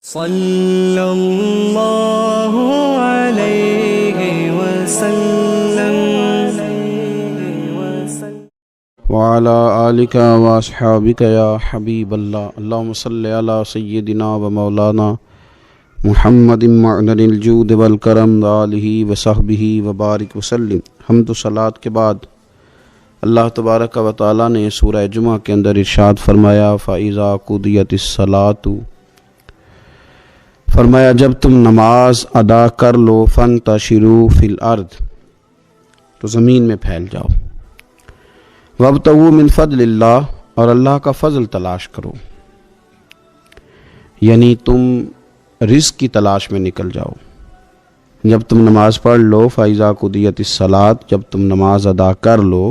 صلی اللہ علیہ وسلم وعلى آلك واصحابك یا حبیب اللہ اللہم صلی علی سیدنا و مولانا محمد معدن الجود والکرم وآلہ وصحبہ وبارک وسلم۔ حمد و صلاۃ کے بعد اللہ تبارک و تعالیٰ نے سورہ جمعہ کے اندر ارشاد فرمایا فَإِذَا قُضِيَتِ الصَّلَاةُ، فرمایا جب تم نماز ادا کر لو فَانْتَشِرُوا فِي الْأَرْضِ، تو زمین میں پھیل جاؤ، وَابْتَغُوا مِنْ فَضْلِ اللَّهِ، اور اللہ کا فضل تلاش کرو، یعنی تم رزق کی تلاش میں نکل جاؤ۔ جب تم نماز پڑھ لو فَإِذَا قُضِيَتِ الصَّلَاةُ، جب تم نماز ادا کر لو،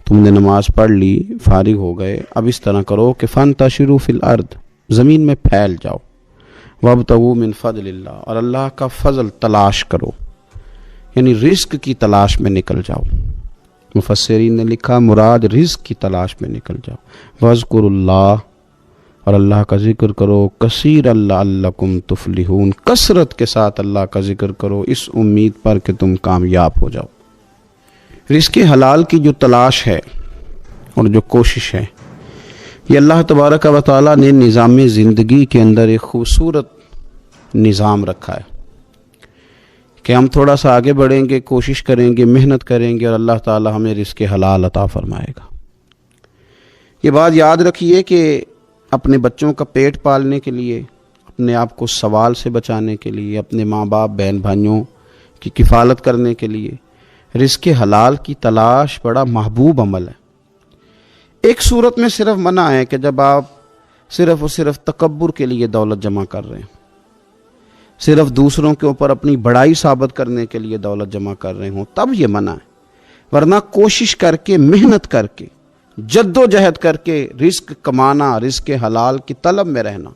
تم نے نماز پڑھ لی، فارغ ہو گئے، اب اس طرح کرو کہ فَانْتَشِرُوا فِي الْأَرْضِ، زمین میں پھیل جاؤ، وَابْتَغُوا مِنْ فَضْلِ اللَّهِ، اور اللہ کا فضل تلاش کرو، یعنی رزق کی تلاش میں نکل جاؤ۔ مفسرین نے لکھا مراد رزق کی تلاش میں نکل جاؤ۔ وَاذْكُرُوا اللَّهَ، اور اللہ کا ذکر کرو، کثیرا لعلکم تفلحون، کثرت کے ساتھ اللہ کا ذکر کرو اس امید پر کہ تم کامیاب ہو جاؤ۔ رزق حلال کی جو تلاش ہے اور جو کوشش ہے، یہ اللہ تبارک و تعالیٰ نے نظام زندگی کے اندر ایک خوبصورت نظام رکھا ہے کہ ہم تھوڑا سا آگے بڑھیں گے، کوشش کریں گے، محنت کریں گے، اور اللہ تعالیٰ ہمیں رزق حلال عطا فرمائے گا۔ یہ بات یاد رکھیے کہ اپنے بچوں کا پیٹ پالنے کے لیے، اپنے آپ کو سوال سے بچانے کے لیے، اپنے ماں باپ بہن بھائیوں کی کفالت کرنے کے لیے رزق حلال کی تلاش بڑا محبوب عمل ہے۔ ایک صورت میں صرف منع ہے کہ جب آپ صرف اور صرف تکبر کے لیے دولت جمع کر رہے ہیں، صرف دوسروں کے اوپر اپنی بڑائی ثابت کرنے کے لیے دولت جمع کر رہے ہوں، تب یہ منع ہے، ورنہ کوشش کر کے، محنت کر کے، جد و جہد کر کے رزق کمانا، رزق حلال کی طلب میں رہنا،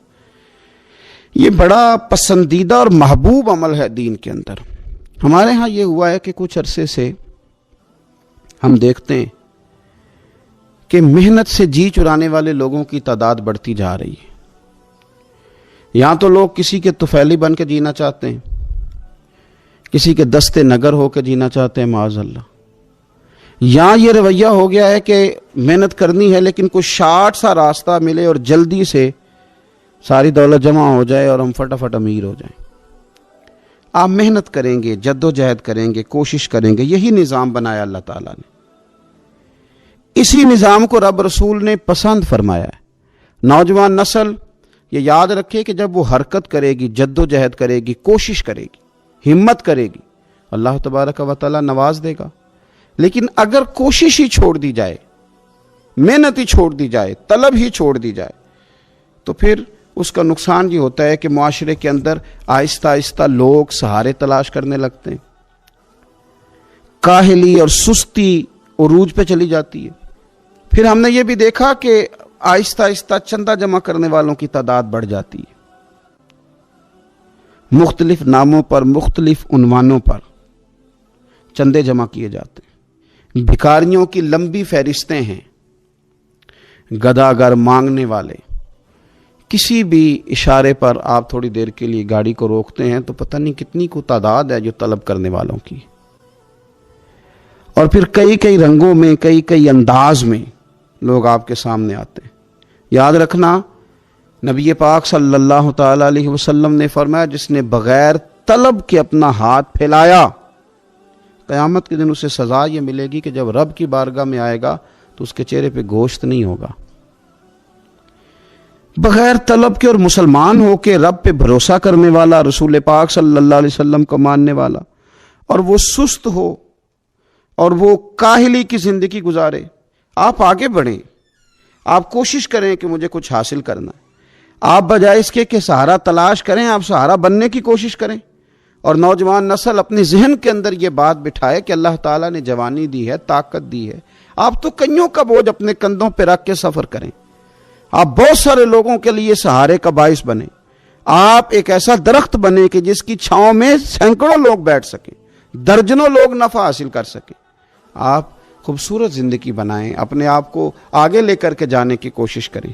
یہ بڑا پسندیدہ اور محبوب عمل ہے دین کے اندر۔ ہمارے ہاں یہ ہوا ہے کہ کچھ عرصے سے ہم دیکھتے ہیں کہ محنت سے جی چرانے والے لوگوں کی تعداد بڑھتی جا رہی ہے۔ یہاں تو لوگ کسی کے طفیلی بن کے جینا چاہتے ہیں، کسی کے دستے نگر ہو کے جینا چاہتے ہیں، معاذ اللہ۔ یہاں یہ رویہ ہو گیا ہے کہ محنت کرنی ہے لیکن کوئی شارٹ سا راستہ ملے اور جلدی سے ساری دولت جمع ہو جائے اور ہم فٹافٹ امیر ہو جائیں۔ آپ محنت کریں گے، جد و جہد کریں گے، کوشش کریں گے، یہی نظام بنایا اللہ تعالیٰ نے۔ اسی نظام کو رب رسول نے پسند فرمایا ہے۔ نوجوان نسل یہ یاد رکھے کہ جب وہ حرکت کرے گی، جد و جہد کرے گی، کوشش کرے گی، ہمت کرے گی، اللہ تبارک و تعالیٰ نواز دے گا۔ لیکن اگر کوشش ہی چھوڑ دی جائے، محنت ہی چھوڑ دی جائے، طلب ہی چھوڑ دی جائے، تو پھر اس کا نقصان یہ ہوتا ہے کہ معاشرے کے اندر آہستہ آہستہ لوگ سہارے تلاش کرنے لگتے ہیں، کاہلی اور سستی عروج پہ چلی جاتی ہے۔ پھر ہم نے یہ بھی دیکھا کہ آہستہ آہستہ چندہ جمع کرنے والوں کی تعداد بڑھ جاتی ہے، مختلف ناموں پر، مختلف عنوانوں پر چندے جمع کیے جاتے ہیں۔ بھکاریوں کی لمبی فہرستیں ہیں، گداگر مانگنے والے، کسی بھی اشارے پر آپ تھوڑی دیر کے لیے گاڑی کو روکتے ہیں تو پتہ نہیں کتنی کو تعداد ہے جو طلب کرنے والوں کی، اور پھر کئی کئی رنگوں میں، کئی کئی انداز میں لوگ آپ کے سامنے آتے ہیں۔ یاد رکھنا، نبی پاک صلی اللہ تعالی علیہ وسلم نے فرمایا جس نے بغیر طلب کے اپنا ہاتھ پھیلایا، قیامت کے دن اسے سزا یہ ملے گی کہ جب رب کی بارگاہ میں آئے گا تو اس کے چہرے پہ گوشت نہیں ہوگا۔ بغیر طلب کے اور مسلمان ہو کے رب پہ بھروسہ کرنے والا، رسول پاک صلی اللہ علیہ وسلم کو ماننے والا، اور وہ سست ہو اور وہ کاہلی کی زندگی گزارے، آپ آگے بڑھیں، آپ کوشش کریں کہ مجھے کچھ حاصل کرنا ہے۔ آپ بجائے اس کے کہ سہارا تلاش کریں، آپ سہارا بننے کی کوشش کریں۔ اور نوجوان نسل اپنے ذہن کے اندر یہ بات بٹھائے کہ اللہ تعالیٰ نے جوانی دی ہے، طاقت دی ہے، آپ تو کئیوں کا بوجھ اپنے کندھوں پہ رکھ کے سفر کریں، آپ بہت سارے لوگوں کے لیے سہارے کا باعث بنیں، آپ ایک ایسا درخت بنیں کہ جس کی چھاؤں میں سینکڑوں لوگ بیٹھ سکیں، درجنوں لوگ نفع حاصل کر سکیں۔ آپ خوبصورت زندگی بنائیں، اپنے آپ کو آگے لے کر کے جانے کی کوشش کریں،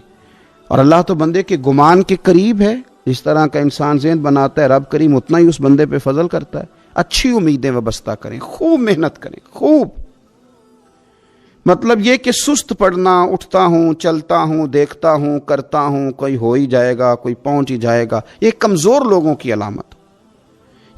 اور اللہ تو بندے کے گمان کے قریب ہے، جس طرح کا انسان ذہن بناتا ہے رب کریم اتنا ہی اس بندے پہ فضل کرتا ہے. اچھی امیدیں وابستہ کریں، خوب محنت کریں، خوب. مطلب یہ کہ سست پڑنا، اٹھتا ہوں، چلتا ہوں، دیکھتا ہوں، کرتا ہوں، کوئی ہو ہی جائے گا، کوئی پہنچ ہی جائے گا، یہ کمزور لوگوں کی علامت،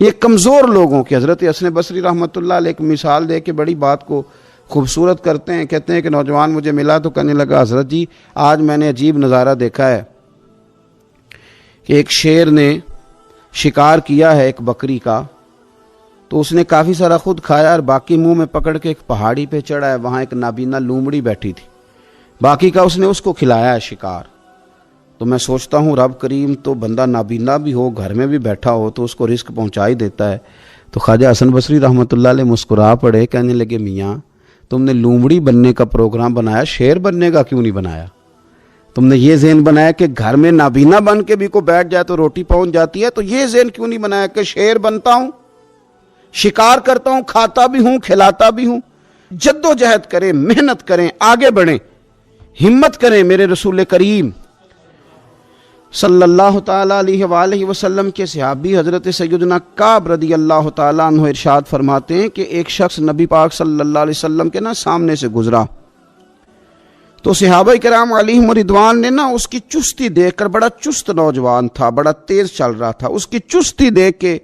یہ کمزور لوگوں کی. حضرت حسن بصری رحمۃ اللہ علیہ ایک مثال دے کے بڑی بات کو خوبصورت کرتے ہیں. کہتے ہیں کہ نوجوان مجھے ملا تو کہنے لگا حضرت جی آج میں نے عجیب نظارہ دیکھا ہے کہ ایک شیر نے شکار کیا ہے ایک بکری کا، تو اس نے کافی سارا خود کھایا اور باقی منہ میں پکڑ کے ایک پہاڑی پہ چڑھا ہے، وہاں ایک نابینا لومڑی بیٹھی تھی، باقی کا اس نے اس کو کھلایا ہے شکار. تو میں سوچتا ہوں رب کریم تو بندہ نابینا بھی ہو، گھر میں بھی بیٹھا ہو تو اس کو رزق پہنچا ہی دیتا ہے. تو خواجہ حسن بصری رحمۃ اللہ علیہ مسکرا پڑے، کہنے لگے میاں تم نے لومڑی بننے کا پروگرام بنایا، شیر بننے کا کیوں نہیں بنایا؟ تم نے یہ ذہن بنایا کہ گھر میں نابینا بن کے بھی کو بیٹھ جائے تو روٹی پہنچ جاتی ہے، تو یہ ذہن کیوں نہیں بنایا کہ شیر بنتا ہوں، شکار کرتا ہوں، کھاتا بھی ہوں، کھلاتا بھی ہوں. جد و جہد کریں، محنت کریں، آگے بڑھیں، ہمت کریں. میرے رسول کریم صلی اللہ تعالیٰ علیہ وآلہ وسلم کے صحابی حضرت سیدنا کعب رضی اللہ تعالیٰ عنہ ارشاد فرماتے ہیں کہ ایک شخص نبی پاک صلی اللہ علیہ وسلم کے سامنے سے گزرا، تو صحابہ کرام علیہم رضوان نے اس کی چستی دیکھ کر، بڑا چست نوجوان تھا، بڑا تیز چل رہا تھا، اس کی چستی دیکھ کے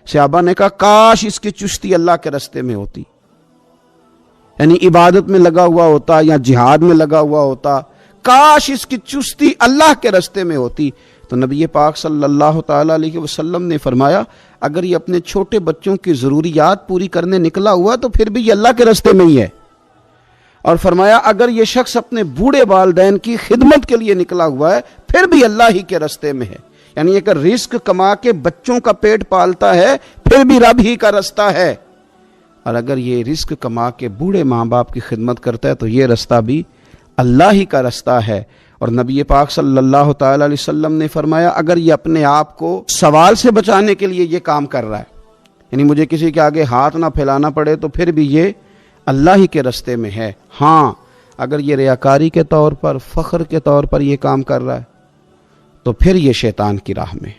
صحابہ نے کہا کاش اس کی چستی اللہ کے راستے میں ہوتی، یعنی عبادت میں لگا ہوا ہوتا یا جہاد میں لگا ہوا ہوتا، کاش اس کی چستی اللہ کے راستے میں ہوتی. تو نبی پاک صلی اللہ تعالیٰ علیہ وسلم نے فرمایا اگر یہ اپنے چھوٹے بچوں کی ضروریات پوری کرنے نکلا ہوا تو پھر بھی یہ اللہ کے راستے میں ہی ہے. اور فرمایا اگر یہ شخص اپنے بوڑھے والدین کی خدمت کے لیے نکلا ہوا ہے پھر بھی اللہ ہی کے راستے میں ہے. یعنی اگر رزق کما کے بچوں کا پیٹ پالتا ہے پھر بھی رب ہی کا راستہ ہے، اور اگر یہ رزق کما کے بوڑھے ماں باپ کی خدمت کرتا ہے تو یہ راستہ بھی اللہ ہی کا راستہ ہے. اور نبی پاک صلی اللہ تعالیٰ علیہ وسلم نے فرمایا اگر یہ اپنے آپ کو سوال سے بچانے کے لیے یہ کام کر رہا ہے، یعنی مجھے کسی کے آگے ہاتھ نہ پھیلانا پڑے، تو پھر بھی یہ اللہ ہی کے راستے میں ہے. ہاں اگر یہ ریاکاری کے طور پر، فخر کے طور پر یہ کام کر رہا ہے تو پھر یہ شیطان کی راہ میں.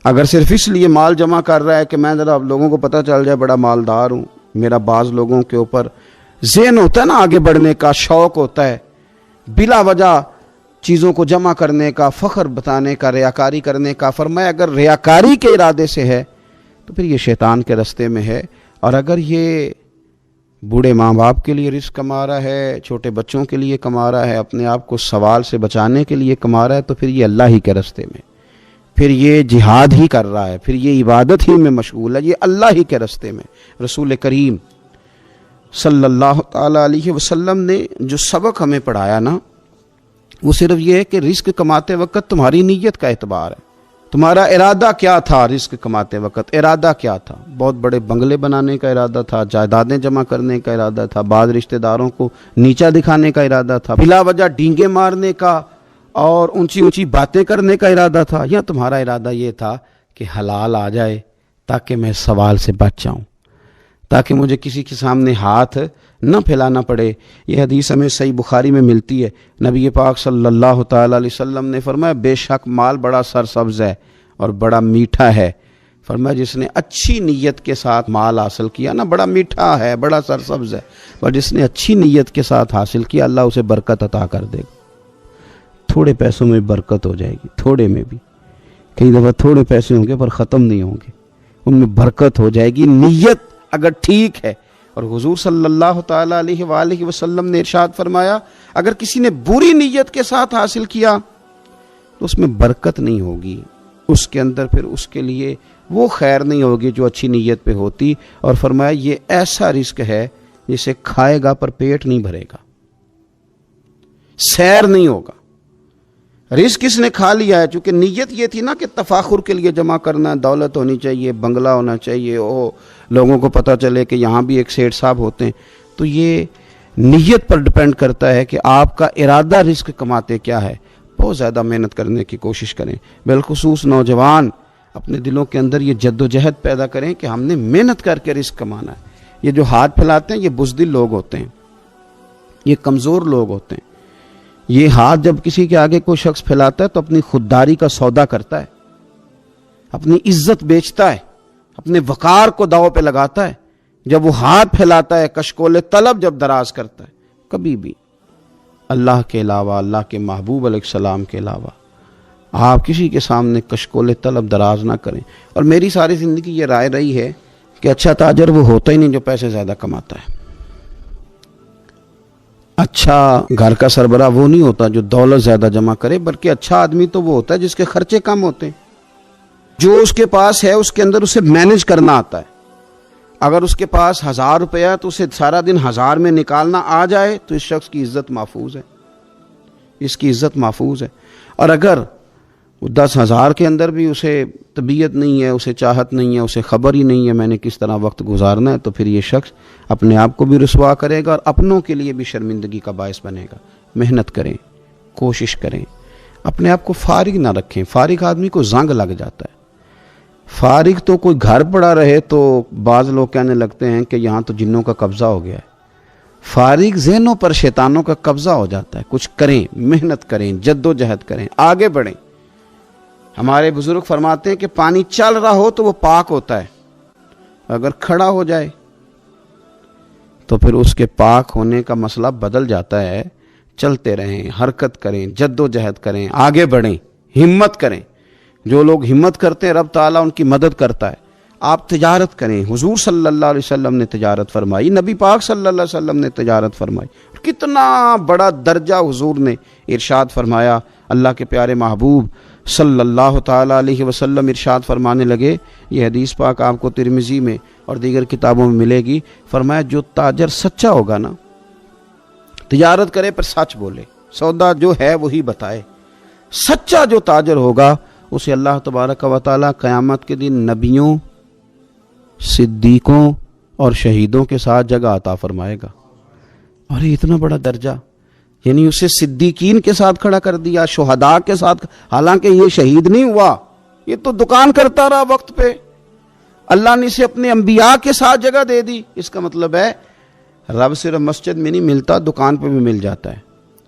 اگر صرف اس لیے مال جمع کر رہا ہے کہ میں ذرا لوگوں کو پتہ چل جائے بڑا مالدار ہوں، میرا بعض لوگوں کے اوپر ذہن ہوتا ہے آگے بڑھنے کا، شوق ہوتا ہے بلا وجہ چیزوں کو جمع کرنے کا، فخر بتانے کا، ریاکاری کرنے کا. فرمایا اگر ریاکاری کے ارادے سے ہے تو پھر یہ شیطان کے راستے میں ہے. اور اگر یہ بوڑھے ماں باپ کے لیے رزق کما رہا ہے، چھوٹے بچوں کے لیے کما رہا ہے، اپنے آپ کو سوال سے بچانے کے لیے کما رہا ہے، تو پھر یہ اللہ ہی کے راستے میں، پھر یہ جہاد ہی کر رہا ہے، پھر یہ عبادت ہی میں مشغول ہے، یہ اللہ ہی کے راستے میں. رسول کریم صلی اللہ تعالیٰ علیہ وسلم نے جو سبق ہمیں پڑھایا وہ صرف یہ ہے کہ رزق کماتے وقت تمہاری نیت کا اعتبار ہے. تمہارا ارادہ کیا تھا؟ رزق کماتے وقت ارادہ کیا تھا؟ بہت بڑے بنگلے بنانے کا ارادہ تھا، جائیدادیں جمع کرنے کا ارادہ تھا، بعض رشتہ داروں کو نیچا دکھانے کا ارادہ تھا، بلا وجہ ڈینگے مارنے کا اور اونچی اونچی باتیں کرنے کا ارادہ تھا، یا تمہارا ارادہ یہ تھا کہ حلال آ جائے تاکہ میں سوال سے بچ جاؤں، تاکہ مجھے کسی کے سامنے ہاتھ نہ پھیلانا پڑے. یہ حدیث ہمیں صحیح بخاری میں ملتی ہے. نبی پاک صلی اللہ تعالیٰ علیہ وسلم نے فرمایا بے شک مال بڑا سرسبز ہے اور بڑا میٹھا ہے. فرمایا جس نے اچھی نیت کے ساتھ مال حاصل کیا بڑا میٹھا ہے، بڑا سرسبز ہے، اور جس نے اچھی نیت کے ساتھ حاصل کیا اللہ اسے برکت عطا کر دے گا. تھوڑے پیسوں میں برکت ہو جائے گی، تھوڑے میں بھی. کئی دفعہ تھوڑے پیسے ہوں گے پر ختم نہیں ہوں گے، ان میں برکت ہو جائے گی نیت اگر ٹھیک ہے. اور حضور صلی اللہ تعالیٰ علیہ وآلہ وسلم نے ارشاد فرمایا اگر کسی نے بری نیت کے ساتھ حاصل کیا تو اس میں برکت نہیں ہوگی، اس کے اندر پھر اس کے لیے وہ خیر نہیں ہوگی جو اچھی نیت پہ ہوتی. اور فرمایا یہ ایسا رزق ہے جسے کھائے گا پر پیٹ نہیں بھرے گا، سیر نہیں ہوگا. رزق اس نے کھا لیا ہے، چونکہ نیت یہ تھی کہ تفاخر کے لیے جمع کرنا، دولت ہونی چاہیے، بنگلہ ہونا چاہیے، لوگوں کو پتہ چلے کہ یہاں بھی ایک سیٹ صاحب ہوتے ہیں. تو یہ نیت پر ڈپینڈ کرتا ہے کہ آپ کا ارادہ رزق کماتے کیا ہے. بہت زیادہ محنت کرنے کی کوشش کریں، بالخصوص نوجوان اپنے دلوں کے اندر یہ جد و جہد پیدا کریں کہ ہم نے محنت کر کے رزق کمانا ہے. یہ جو ہاتھ پھیلاتے ہیں یہ بزدل لوگ ہوتے ہیں، یہ کمزور لوگ ہوتے ہیں. یہ ہاتھ جب کسی کے آگے کوئی شخص پھیلاتا ہے تو اپنی خودداری کا سودا کرتا ہے. اپنی عزت بیچتا ہے، اپنے وقار کو داؤ پہ لگاتا ہے، جب وہ ہاتھ پھیلاتا ہے، کشکول طلب جب دراز کرتا ہے، کبھی بھی اللہ کے علاوہ، اللہ کے محبوب علیہ السلام کے علاوہ آپ کسی کے سامنے کشکول طلب دراز نہ کریں۔ اور میری ساری زندگی یہ رائے رہی ہے کہ اچھا تاجر وہ ہوتا ہی نہیں جو پیسے زیادہ کماتا ہے، اچھا گھر کا سربراہ وہ نہیں ہوتا جو دولت زیادہ جمع کرے، بلکہ اچھا آدمی تو وہ ہوتا ہے جس کے خرچے کم ہوتے ہیں، جو اس کے پاس ہے اس کے اندر اسے مینج کرنا آتا ہے۔ اگر اس کے پاس 1000 روپیہ ہے تو اسے سارا دن 1000 میں نکالنا آ جائے تو اس شخص کی عزت محفوظ ہے، اس کی عزت محفوظ ہے۔ اور اگر 10,000 کے اندر بھی اسے طبیعت نہیں ہے، اسے چاہت نہیں ہے، اسے خبر ہی نہیں ہے میں نے کس طرح وقت گزارنا ہے، تو پھر یہ شخص اپنے آپ کو بھی رسوا کرے گا اور اپنوں کے لیے بھی شرمندگی کا باعث بنے گا۔ محنت کریں، کوشش کریں، اپنے آپ کو فارغ نہ رکھیں۔ فارغ آدمی کو زنگ لگ جاتا ہے۔ فارغ تو کوئی گھر پڑا رہے تو بعض لوگ کہنے لگتے ہیں کہ یہاں تو جنوں کا قبضہ ہو گیا ہے۔ فارغ ذہنوں پر شیطانوں کا قبضہ ہو جاتا ہے۔ کچھ کریں، محنت کریں، جد و جہد کریں، آگے بڑھیں۔ ہمارے بزرگ فرماتے ہیں کہ پانی چل رہا ہو تو وہ پاک ہوتا ہے، اگر کھڑا ہو جائے تو پھر اس کے پاک ہونے کا مسئلہ بدل جاتا ہے۔ چلتے رہیں، حرکت کریں، جد و جہد کریں، آگے بڑھیں، ہمت کریں۔ جو لوگ ہمت کرتے ہیں رب تعالیٰ ان کی مدد کرتا ہے۔ آپ تجارت کریں، حضور صلی اللہ علیہ وسلم نے تجارت فرمائی، نبی پاک صلی اللہ علیہ وسلم نے تجارت فرمائی، کتنا بڑا درجہ حضور نے ارشاد فرمایا۔ اللہ کے پیارے محبوب صلی اللہ تعالیٰ علیہ وسلم ارشاد فرمانے لگے، یہ حدیث پاک آپ کو ترمذی میں اور دیگر کتابوں میں ملے گی، فرمایا جو تاجر سچا ہوگا نا، تجارت کرے پر سچ بولے، سودا جو ہے وہی بتائے، سچا جو تاجر ہوگا اسے اللہ تبارک و تعالیٰ قیامت کے دن نبیوں، صدیقوں اور شہیدوں کے ساتھ جگہ عطا فرمائے گا۔ اور یہ اتنا بڑا درجہ، یعنی اسے صدیقین کے ساتھ کھڑا کر دیا، شہداء کے ساتھ، حالانکہ یہ شہید نہیں ہوا، یہ تو دکان کرتا رہا وقت پہ، اللہ نے اسے اپنے انبیاء کے ساتھ جگہ دے دی۔ اس کا مطلب ہے رب صرف مسجد میں نہیں ملتا، دکان پہ بھی مل جاتا ہے۔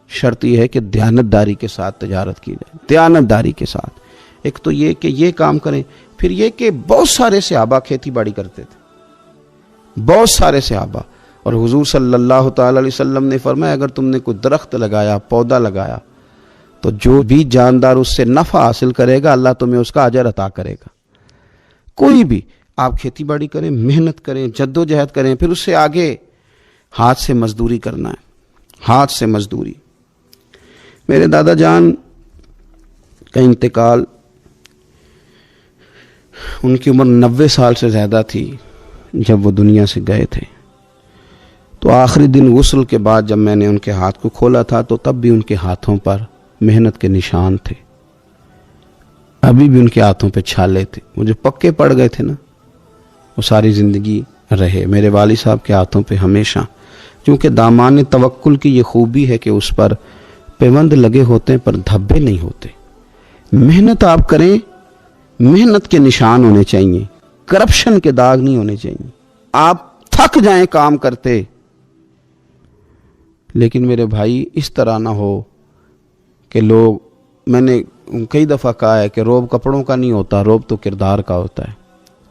شرط یہ ہے کہ دیانتداری کے ساتھ تجارت کی جائے، دیانتداری کے ساتھ۔ ایک تو یہ کہ یہ کام کریں، پھر یہ کہ بہت سارے صحابہ کھیتی باڑی کرتے تھے، بہت سارے صحابہ، اور حضور صلی اللہ تعالی علیہ وسلم نے فرمایا اگر تم نے کوئی درخت لگایا، پودا لگایا، تو جو بھی جاندار اس سے نفع حاصل کرے گا اللہ تمہیں اس کا اجر عطا کرے گا۔ کوئی بھی آپ کھیتی باڑی کریں، محنت کریں، جد و جہد کریں، پھر اس سے آگے ہاتھ سے مزدوری کرنا ہے، ہاتھ سے مزدوری۔ میرے دادا جان کا انتقال، ان کی عمر 90 سال سے زیادہ تھی جب وہ دنیا سے گئے تھے، تو آخری دن غسل کے بعد جب میں نے ان کے ہاتھ کو کھولا تھا تو تب بھی ان کے ہاتھوں پر محنت کے نشان تھے، ابھی بھی ان کے ہاتھوں پہ چھالے تھے، وہ جو پکے پڑ گئے تھے نا وہ ساری زندگی رہے میرے والد صاحب کے ہاتھوں پہ ہمیشہ۔ کیونکہ دامان توکل کی یہ خوبی ہے کہ اس پر پیوند لگے ہوتے ہیں پر دھبے نہیں ہوتے۔ محنت آپ کریں، محنت کے نشان ہونے چاہیے، کرپشن کے داغ نہیں ہونے چاہیے۔ آپ تھک جائیں کام کرتے، لیکن میرے بھائی اس طرح نہ ہو کہ لوگ، میں نے کئی دفعہ کہا ہے کہ روب کپڑوں کا نہیں ہوتا، روب تو کردار کا ہوتا ہے۔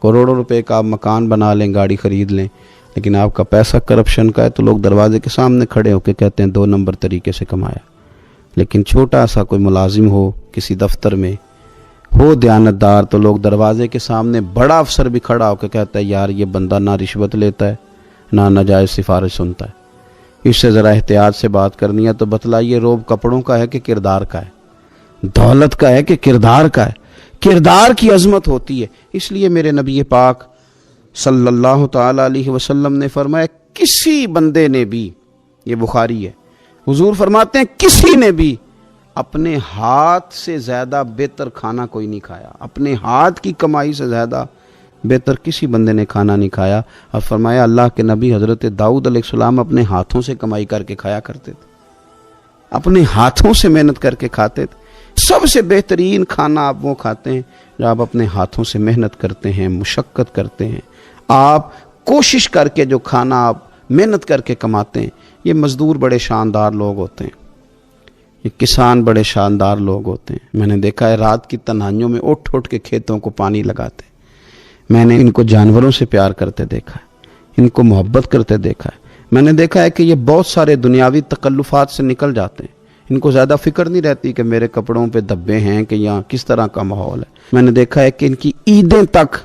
کروڑوں روپے کا آپ مکان بنا لیں، گاڑی خرید لیں، لیکن آپ کا پیسہ کرپشن کا ہے تو لوگ دروازے کے سامنے کھڑے ہو کے کہتے ہیں 2 نمبر طریقے سے کمایا۔ لیکن چھوٹا سا کوئی ملازم ہو کسی دفتر میں، ہو دیانتدار، تو لوگ دروازے کے سامنے بڑا افسر بھی کھڑا ہو کے کہتا ہے یار یہ بندہ نہ رشوت لیتا ہے نہ ناجائز سفارش سنتا ہے، اس سے ذرا احتیاط سے بات کرنی ہے۔ تو بتلائیے روب کپڑوں کا ہے کہ کردار کا ہے، دولت کا ہے کہ کردار کا ہے؟ کردار کی عظمت ہوتی ہے۔ اس لیے میرے نبی پاک صلی اللہ تعالی علیہ وسلم نے فرمایا کسی بندے نے بھی، یہ بخاری ہے، حضور فرماتے ہیں کسی نے بھی اپنے ہاتھ سے زیادہ بہتر کھانا کوئی نہیں کھایا، اپنے ہاتھ کی کمائی سے زیادہ بہتر کسی بندے نے کھانا نہیں کھایا۔ اور فرمایا اللہ کے نبی حضرت داؤد علیہ السلام اپنے ہاتھوں سے کمائی کر کے کھایا کرتے تھے، اپنے ہاتھوں سے محنت کر کے کھاتے تھے۔ سب سے بہترین کھانا آپ وہ کھاتے ہیں جو آپ اپنے ہاتھوں سے محنت کرتے ہیں، مشقت کرتے ہیں، آپ کوشش کر کے جو کھانا آپ محنت کر کے کماتے ہیں۔ یہ مزدور بڑے شاندار لوگ ہوتے ہیں، یہ کسان بڑے شاندار لوگ ہوتے ہیں. میں نے دیکھا ہے رات کی تنہائیوں میں اٹھ کے کھیتوں کو پانی لگاتے. میں نے ان کو جانوروں سے پیار کرتے دیکھا ہے، ان کو محبت کرتے دیکھا ہے. میں نے دیکھا ہے کہ یہ بہت سارے دنیاوی تکلفات سے نکل جاتے ہیں. ان کو زیادہ فکر نہیں رہتی کہ میرے کپڑوں پہ دھبے ہیں کہ یہاں کس طرح کا ماحول ہے. میں نے دیکھا ہے کہ ان کی عیدیں تک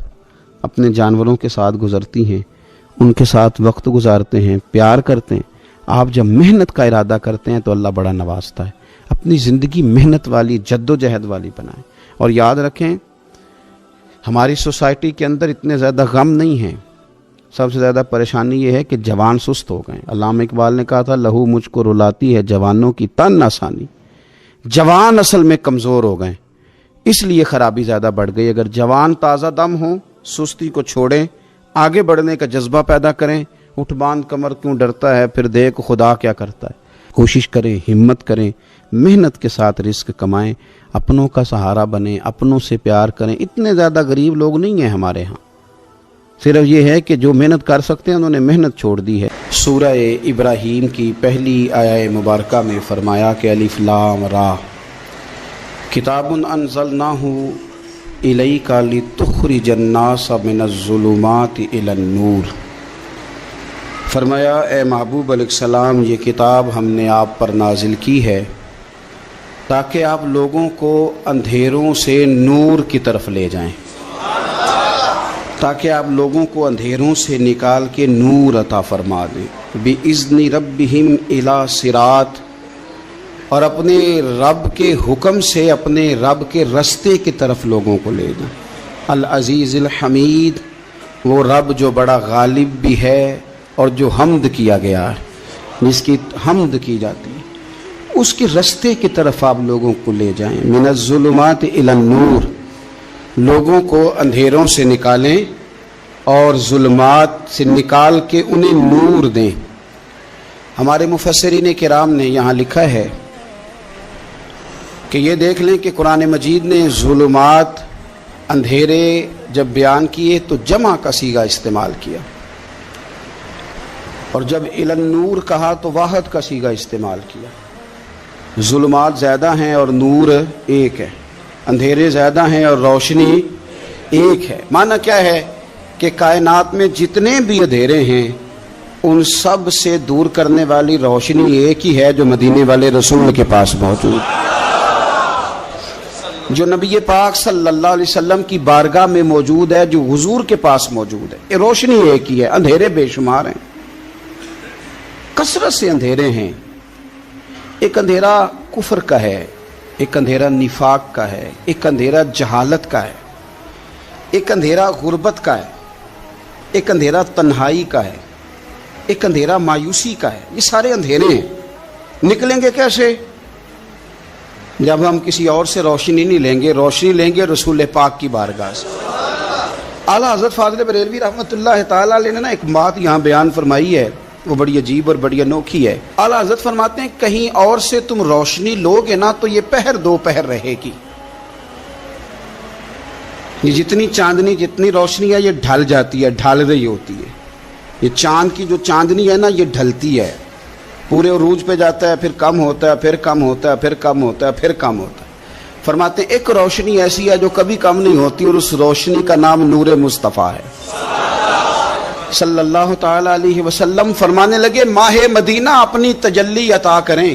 اپنے جانوروں کے ساتھ گزرتی ہیں، ان کے ساتھ وقت گزارتے ہیں، پیار کرتے ہیں. آپ جب محنت کا ارادہ کرتے ہیں تو اللہ بڑا نوازتا ہے. اپنی زندگی محنت والی، جد و جہد والی بنائیں. اور یاد رکھیں ہماری سوسائٹی کے اندر اتنے زیادہ غم نہیں ہیں. سب سے زیادہ پریشانی یہ ہے کہ جوان سست ہو گئے. علامہ اقبال نے کہا تھا لہو مجھ کو رلاتی ہے جوانوں کی تن آسانی. جوان اصل میں کمزور ہو گئے، اس لیے خرابی زیادہ بڑھ گئی. اگر جوان تازہ دم ہوں، سستی کو چھوڑیں، آگے بڑھنے کا جذبہ پیدا کریں. اٹھ باندھ کمر کیوں ڈرتا ہے، پھر دیکھ خدا کیا کرتا ہے. کوشش کریں، ہمت کریں، محنت کے ساتھ رزق کمائیں، اپنوں کا سہارا بنیں، اپنوں سے پیار کریں. اتنے زیادہ غریب لوگ نہیں ہیں ہمارے ہاں. صرف یہ ہے کہ جو محنت کر سکتے ہیں انہوں نے محنت چھوڑ دی ہے. سورہ ابراہیم کی پہلی آیہ مبارکہ میں فرمایا کہ الف لام را کتاب انزلناہ الیک لتخرج الناس من الظلمات الی النور. فرمایا اے محبوب علیہ السلام، یہ کتاب ہم نے آپ پر نازل کی ہے تاکہ آپ لوگوں کو اندھیروں سے نور کی طرف لے جائیں، تاکہ آپ لوگوں کو اندھیروں سے نکال کے نور عطا فرما دیں. بِإِذْنِ رَبِّهِمْ إِلَى صِرَاط، اور اپنے رب کے حکم سے اپنے رب کے رستے کی طرف لوگوں کو لے جائیں. العزیز الحمید، وہ رب جو بڑا غالب بھی ہے اور جو حمد کیا گیا ہے، جس کی حمد کی جاتی ہے، اس کے رستے کی طرف آپ لوگوں کو لے جائیں. من الظلمات الی النور، لوگوں کو اندھیروں سے نکالیں اور ظلمات سے نکال کے انہیں نور دیں. ہمارے مفسرین کرام نے یہاں لکھا ہے کہ یہ دیکھ لیں کہ قرآن مجید نے ظلمات، اندھیرے جب بیان کیے تو جمع کا صیغہ استعمال کیا، اور جب الی النور کہا تو واحد کا صیغہ استعمال کیا. ظلمات زیادہ ہیں اور نور ایک ہے، اندھیرے زیادہ ہیں اور روشنی ایک ہے. معنی کیا ہے کہ کائنات میں جتنے بھی اندھیرے ہیں ان سب سے دور کرنے والی روشنی ایک ہی ہے جو مدینے والے رسول کے پاس موجود ہے، جو نبی پاک صلی اللہ علیہ وسلم کی بارگاہ میں موجود ہے، جو حضور کے پاس موجود ہے. یہ روشنی ایک ہی ہے. اندھیرے بے شمار ہیں، کثرت سے اندھیرے ہیں. ایک اندھیرا کفر کا ہے، ایک اندھیرا نفاق کا ہے، ایک اندھیرا جہالت کا ہے، ایک اندھیرا غربت کا ہے، ایک اندھیرا تنہائی کا ہے، ایک اندھیرا مایوسی کا ہے. یہ سارے اندھیرے ہیں. نکلیں گے کیسے؟ جب ہم کسی اور سے روشنی نہیں لیں گے، روشنی لیں گے رسول پاک کی بارگاہ سے. اعلیٰ حضرت فاضل بریلوی رحمۃ اللہ تعالیٰ علیہ نے نا ایک بات یہاں بیان فرمائی ہے، وہ بڑی عجیب اور بڑی انوکھی ہے. اعلیٰ حضرت فرماتے ہیں کہیں اور سے تم روشنی لوگے نا تو یہ پہر دو پہر رہے گی. یہ جتنی چاندنی، جتنی روشنی ہے یہ ڈھل جاتی ہے، ڈھل رہی ہوتی ہے. یہ چاند کی جو چاندنی ہے نا یہ ڈھلتی ہے، پورے عروج پہ جاتا ہے، پھر کم ہوتا ہے، پھر کم ہوتا ہے، پھر کم ہوتا ہے، پھر کم ہوتا ہے. فرماتے ہیں ایک روشنی ایسی ہے جو کبھی کم نہیں ہوتی، اور اس روشنی کا نام نور مصطفیٰ ہے صلی اللہ تعالی علیہ وسلم. فرمانے لگے ماہ مدینہ اپنی تجلی عطا کریں،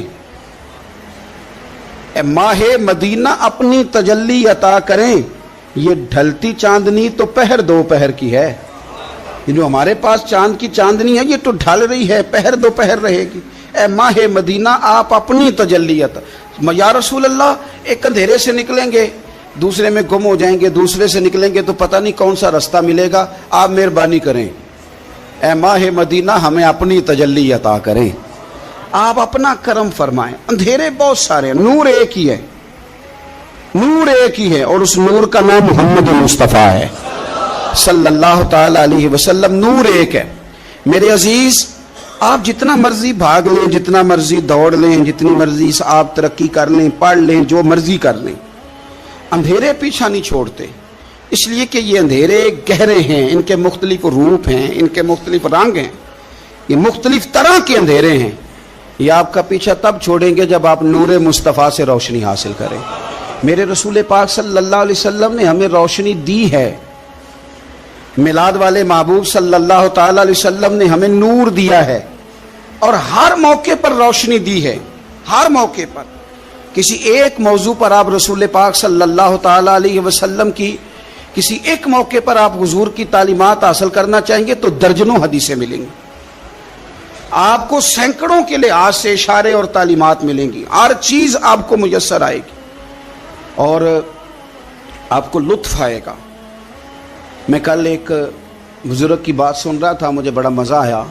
اے ماہ مدینہ اپنی تجلی عطا کریں. یہ ڈھلتی چاندنی تو پہر دو پہر کی ہے، یہ جو ہمارے پاس چاند کی چاندنی ہے یہ تو ڈھل رہی ہے، پہر دو پہر رہے گی. اے ماہ مدینہ آپ اپنی تجلی عطا. یا رسول اللہ ایک اندھیرے سے نکلیں گے دوسرے میں گم ہو جائیں گے، دوسرے سے نکلیں گے تو پتہ نہیں کون سا رستہ ملے گا، آپ مہربانی کریں، اے ماہ مدینہ ہمیں اپنی تجلی عطا کریں، آپ اپنا کرم فرمائیں. اندھیرے بہت سارے ہیں، نور ایک ہی ہے، نور ایک ہی ہے، اور اس نور کا نام محمد مصطفیٰ ہے صلی اللہ تعالی علیہ وسلم. نور ایک ہے. میرے عزیز آپ جتنا مرضی بھاگ لیں، جتنا مرضی دوڑ لیں، جتنی مرضی آپ ترقی کر لیں، پڑھ لیں، جو مرضی کر لیں، اندھیرے پیچھا نہیں چھوڑتے. اس لیے کہ یہ اندھیرے گہرے ہیں، ان کے مختلف روپ ہیں، ان کے مختلف رنگ ہیں، یہ مختلف طرح کے اندھیرے ہیں. یہ آپ کا پیچھا تب چھوڑیں گے جب آپ نور مصطفیٰ سے روشنی حاصل کریں۔ میرے رسول پاک صلی اللہ علیہ وسلم نے ہمیں روشنی دی ہے، میلاد والے محبوب صلی اللہ تعالی علیہ وسلم نے ہمیں نور دیا ہے، اور ہر موقع پر روشنی دی ہے۔ ہر موقع پر کسی ایک موضوع پر آپ رسول پاک صلی اللہ تعالی علیہ وسلم کی کسی ایک موقع پر آپ حضور کی تعلیمات حاصل کرنا چاہیں گے تو درجنوں حدیثیں ملیں گی، آپ کو سینکڑوں کے لحاظ سے اشارے اور تعلیمات ملیں گی، ہر چیز آپ کو میسر آئے گی اور آپ کو لطف آئے گا۔ میں کل ایک بزرگ کی بات سن رہا تھا، مجھے بڑا مزہ آیا۔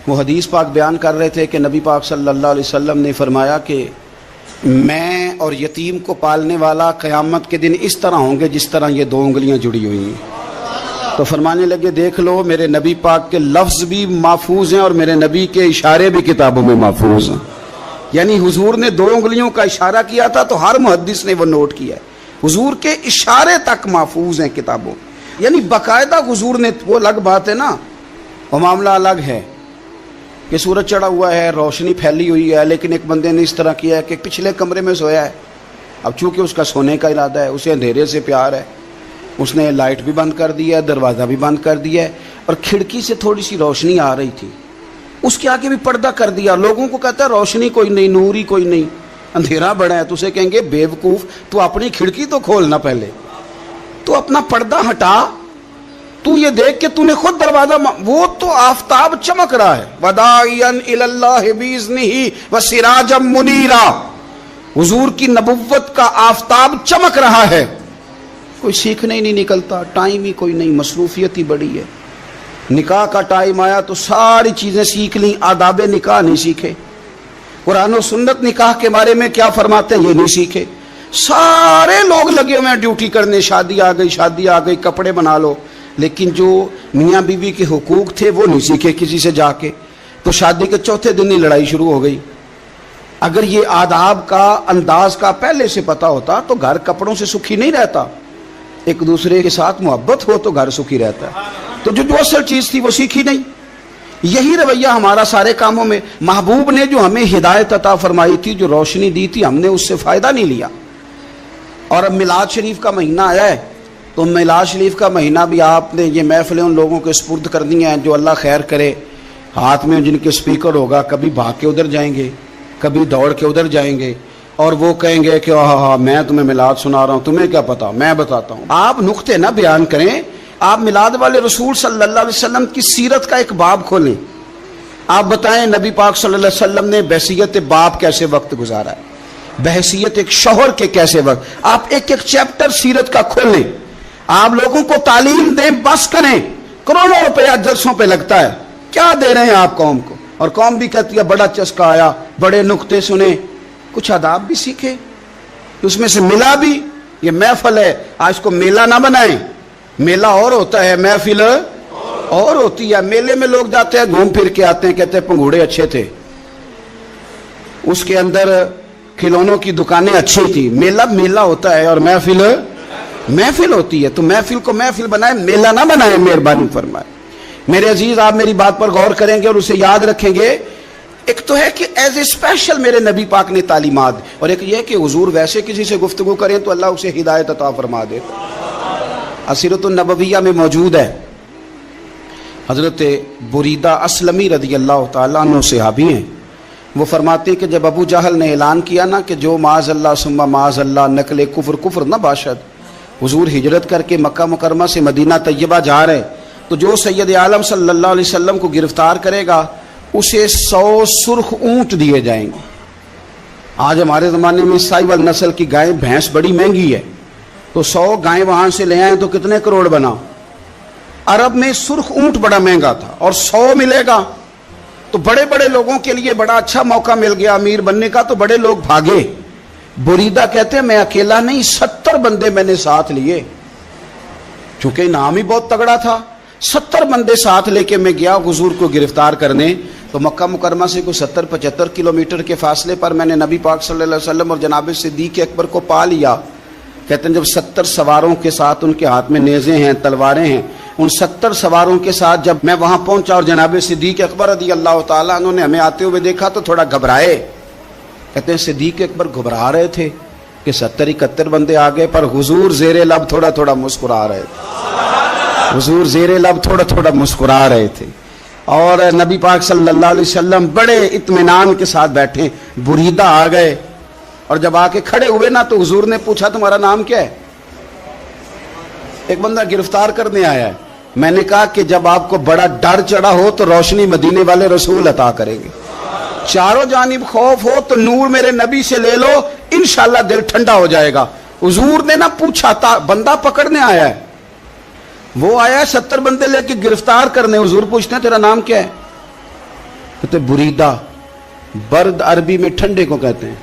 وہ حدیث پاک بیان کر رہے تھے کہ نبی پاک صلی اللہ علیہ وسلم نے فرمایا کہ میں اور یتیم کو پالنے والا قیامت کے دن اس طرح ہوں گے جس طرح یہ دو انگلیاں جڑی ہوئی ہیں۔ تو فرمانے لگے دیکھ لو میرے نبی پاک کے لفظ بھی محفوظ ہیں اور میرے نبی کے اشارے بھی کتابوں میں محفوظ ہیں۔ یعنی حضور نے دو انگلیوں کا اشارہ کیا تھا تو ہر محدث نے وہ نوٹ کیا ہے، حضور کے اشارے تک محفوظ ہیں کتابوں، یعنی باقاعدہ حضور نے، وہ الگ بات ہے نا، وہ معاملہ الگ ہے کہ سورج چڑھا ہوا ہے، روشنی پھیلی ہوئی ہے، لیکن ایک بندے نے اس طرح کیا ہے کہ پچھلے کمرے میں سویا ہے، اب چونکہ اس کا سونے کا ارادہ ہے، اسے اندھیرے سے پیار ہے، اس نے لائٹ بھی بند کر دیا ہے، دروازہ بھی بند کر دیا ہے، اور کھڑکی سے تھوڑی سی روشنی آ رہی تھی، اس کے آگے بھی پردہ کر دیا، لوگوں کو کہتا ہے روشنی کوئی نہیں، نور ہی کوئی نہیں، اندھیرا بڑا ہے، تو اسے کہیں گے بیوقوف، تو اپنی کھڑکی تو کھولنا پہلے، تو اپنا پردہ ہٹا، تو یہ دیکھ کہ تو نے خود دروازہ، وہ تو آفتاب چمک رہا ہے، وداعیا الی اللہ باذنہ وسراجا منیرا، حضور کی نبوت کا آفتاب چمک رہا ہے، کوئی سیکھنے ہی نہیں نکلتا، ٹائم ہی کوئی نہیں، مصروفیت ہی بڑی ہے۔ نکاح کا ٹائم آیا تو ساری چیزیں سیکھ لیں، آداب نکاح نہیں سیکھے، قرآن و سنت نکاح کے بارے میں کیا فرماتے ہیں یہ نہیں سیکھے، سارے لوگ لگے ہوئے ہیں ڈیوٹی کرنے، شادی آ گئی، شادی آ گئی، کپڑے بنا لو، لیکن جو میاں بیوی کے حقوق تھے وہ نہیں سیکھے کسی سے جا کے، تو شادی کے چوتھے دن ہی لڑائی شروع ہو گئی۔ اگر یہ آداب کا انداز کا پہلے سے پتا ہوتا تو گھر کپڑوں سے سکھی نہیں رہتا، ایک دوسرے کے ساتھ محبت ہو تو گھر سکھی رہتا ہے، تو جو اصل چیز تھی وہ سیکھی نہیں۔ یہی رویہ ہمارا سارے کاموں میں، محبوب نے جو ہمیں ہدایت عطا فرمائی تھی، جو روشنی دی تھی، ہم نے اس سے فائدہ نہیں لیا۔ اور اب میلاد شریف کا مہینہ آیا ہے تو میلاد شریف کا مہینہ بھی آپ نے یہ محفلیں ان لوگوں کے سپرد کرنی ہیں جو اللہ خیر کرے، ہاتھ میں جن کے سپیکر ہوگا، کبھی بھاگ کے ادھر جائیں گے، کبھی دوڑ کے ادھر جائیں گے، اور وہ کہیں گے کہ ہاں میں تمہیں میلاد سنا رہا ہوں، تمہیں کیا پتا، میں بتاتا ہوں۔ آپ نقطے نہ بیان کریں، آپ میلاد والے رسول صلی اللہ علیہ وسلم کی سیرت کا ایک باب کھولیں، آپ بتائیں نبی پاک صلی اللہ علیہ وسلم نے بحیثیت باپ کیسے وقت گزارا ہے، بحیثیت ایک شوہر کے کیسے وقت، آپ ایک ایک چیپٹر سیرت کا کھولیں، آپ لوگوں کو تعلیم دیں، بس کریں، کروڑوں روپیہ جلسوں پہ لگتا ہے، کیا دے رہے ہیں آپ قوم کو، اور قوم بھی کہتی ہے بڑا چسکا آیا، بڑے نقطے سنے، کچھ آداب بھی سیکھے، اس میں سے ملا بھی، یہ محفل ہے، آج کو میلہ نہ بنائیں، میلہ اور ہوتا ہے، محفل اور ہوتی ہے۔ میلے میں لوگ جاتے ہیں، گھوم پھر کے آتے ہیں، کہتے ہیں پنگوڑے اچھے تھے، اس کے اندر کھلونوں کی دکانیں اچھی تھی، میلہ ہوتا ہے اور محفل ہوتی ہے، تو محفل کو محفل بنائیں، میلہ نہ بنائیں، مہربانی فرمائے۔ میرے عزیز، آپ میری بات پر غور کریں گے اور اسے یاد رکھیں گے، ایک تو ہے کہ ایز اے اسپیشل میرے نبی پاک نے تعلیمات، اور ایک یہ کہ حضور ویسے کسی سے گفتگو کریں تو اللہ اسے ہدایت عطا فرما دے۔ سیرت النبویہ میں موجود ہے، حضرت بریدہ اسلمی رضی اللہ تعالیٰ عنہ صحابی ہیں، وہ فرماتے ہیں کہ جب ابو جہل نے اعلان کیا نا کہ جو معاذ اللہ ثم معاذ اللہ نقل کفر نہ باشد، حضور ہجرت کر کے مکہ مکرمہ سے مدینہ طیبہ جا رہے، تو جو سید عالم صلی اللہ علیہ وسلم کو گرفتار کرے گا اسے 100 سرخ اونٹ دیے جائیں گے۔ آج ہمارے زمانے میں سائیول نسل کی گائے بھینس بڑی مہنگی ہے، تو 100 گائیں وہاں سے لے آئیں تو کتنے کروڑ بنا۔ عرب میں سرخ اونٹ بڑا مہنگا تھا، اور 100 ملے گا تو بڑے بڑے لوگوں کے لیے بڑا اچھا موقع مل گیا امیر بننے کا، تو بڑے لوگ بھاگے۔ بریدہ کہتے ہیں میں اکیلا نہیں، 70 بندے میں نے ساتھ لیے، چونکہ انعام ہی بہت تگڑا تھا، 70 بندے ساتھ لے کے میں گیا حضور کو گرفتار کرنے۔ تو مکہ مکرمہ سے کوئی 70-75 کلومیٹر کے فاصلے پر میں نے نبی پاک صلی اللہ علیہ وسلم اور جناب صدیق اکبر کو پا لیا۔ کہتے ہیں جب 70 سواروں کے ساتھ ان کے ہاتھ میں نیزے ہیں، تلواریں ہیں، ان 70 سواروں کے ساتھ جب میں وہاں پہنچا اور جناب صدیق اکبر رضی اللہ تعالیٰ عنہ نے ہمیں آتے ہوئے دیکھا تو تھوڑا گھبرائے. کہتے ہیں صدیق اکبر گھبرا رہے تھے کہ 70-71 بندے آ گئے, پر حضور زیر لب تھوڑا تھوڑا مسکرا رہے تھے. حضور زیر لب تھوڑا تھوڑا مسکرا رہے تھے. اور نبی پاک صلی اللہ علیہ وسلم بڑے اطمینان کے ساتھ بیٹھے. بریدہ آ گئے اور جب آ کے کھڑے ہوئے نا تو حضور نے پوچھا تمہارا نام کیا ہے؟ ایک بندہ گرفتار کرنے آیا ہے. میں نے کہا کہ جب آپ کو بڑا ڈر چڑھا ہو تو روشنی مدینے والے رسول عطا کریں گے. چاروں جانب خوف ہو تو نور میرے نبی سے لے لو, انشاءاللہ دل ٹھنڈا ہو جائے گا. حضور نے نہ پوچھا تھا, بندہ پکڑنے آیا ہے, وہ آیا ہے 70 بندے لے کے گرفتار کرنے. حضور پوچھتے ہیں تیرا نام کیا ہے؟ کہتے بریدہ. برد عربی میں ٹھنڈے کو کہتے ہیں.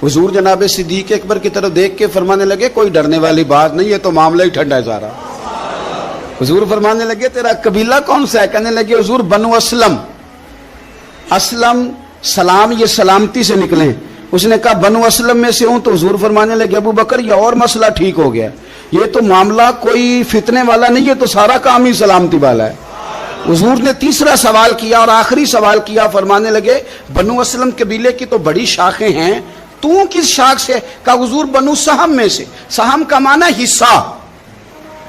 حضور جناب صدیق اکبر کی طرف دیکھ کے فرمانے لگے کوئی ڈرنے والی بات نہیں ہے, تو معاملہ ہی ٹھنڈا ہے سارا. حضور فرمانے لگے تیرا قبیلہ کون سا ہے؟ کہنے لگے حضور بنو اسلم. اسلم سلام, یہ سلامتی سے نکلے. اس نے کہا بنو اسلم میں سے ہوں. تو حضور فرمانے لگے ابو بکر یہ اور مسئلہ ٹھیک ہو گیا, یہ تو معاملہ کوئی فتنے والا نہیں ہے, تو سارا کام ہی سلامتی والا ہے. حضور نے تیسرا سوال کیا اور آخری سوال کیا. فرمانے لگے بنو اسلم قبیلے کی تو بڑی شاخیں ہیں, تو کس شاخ سے؟ کہا حضور بنو سہم میں سے. سہم کا معنی حصہ.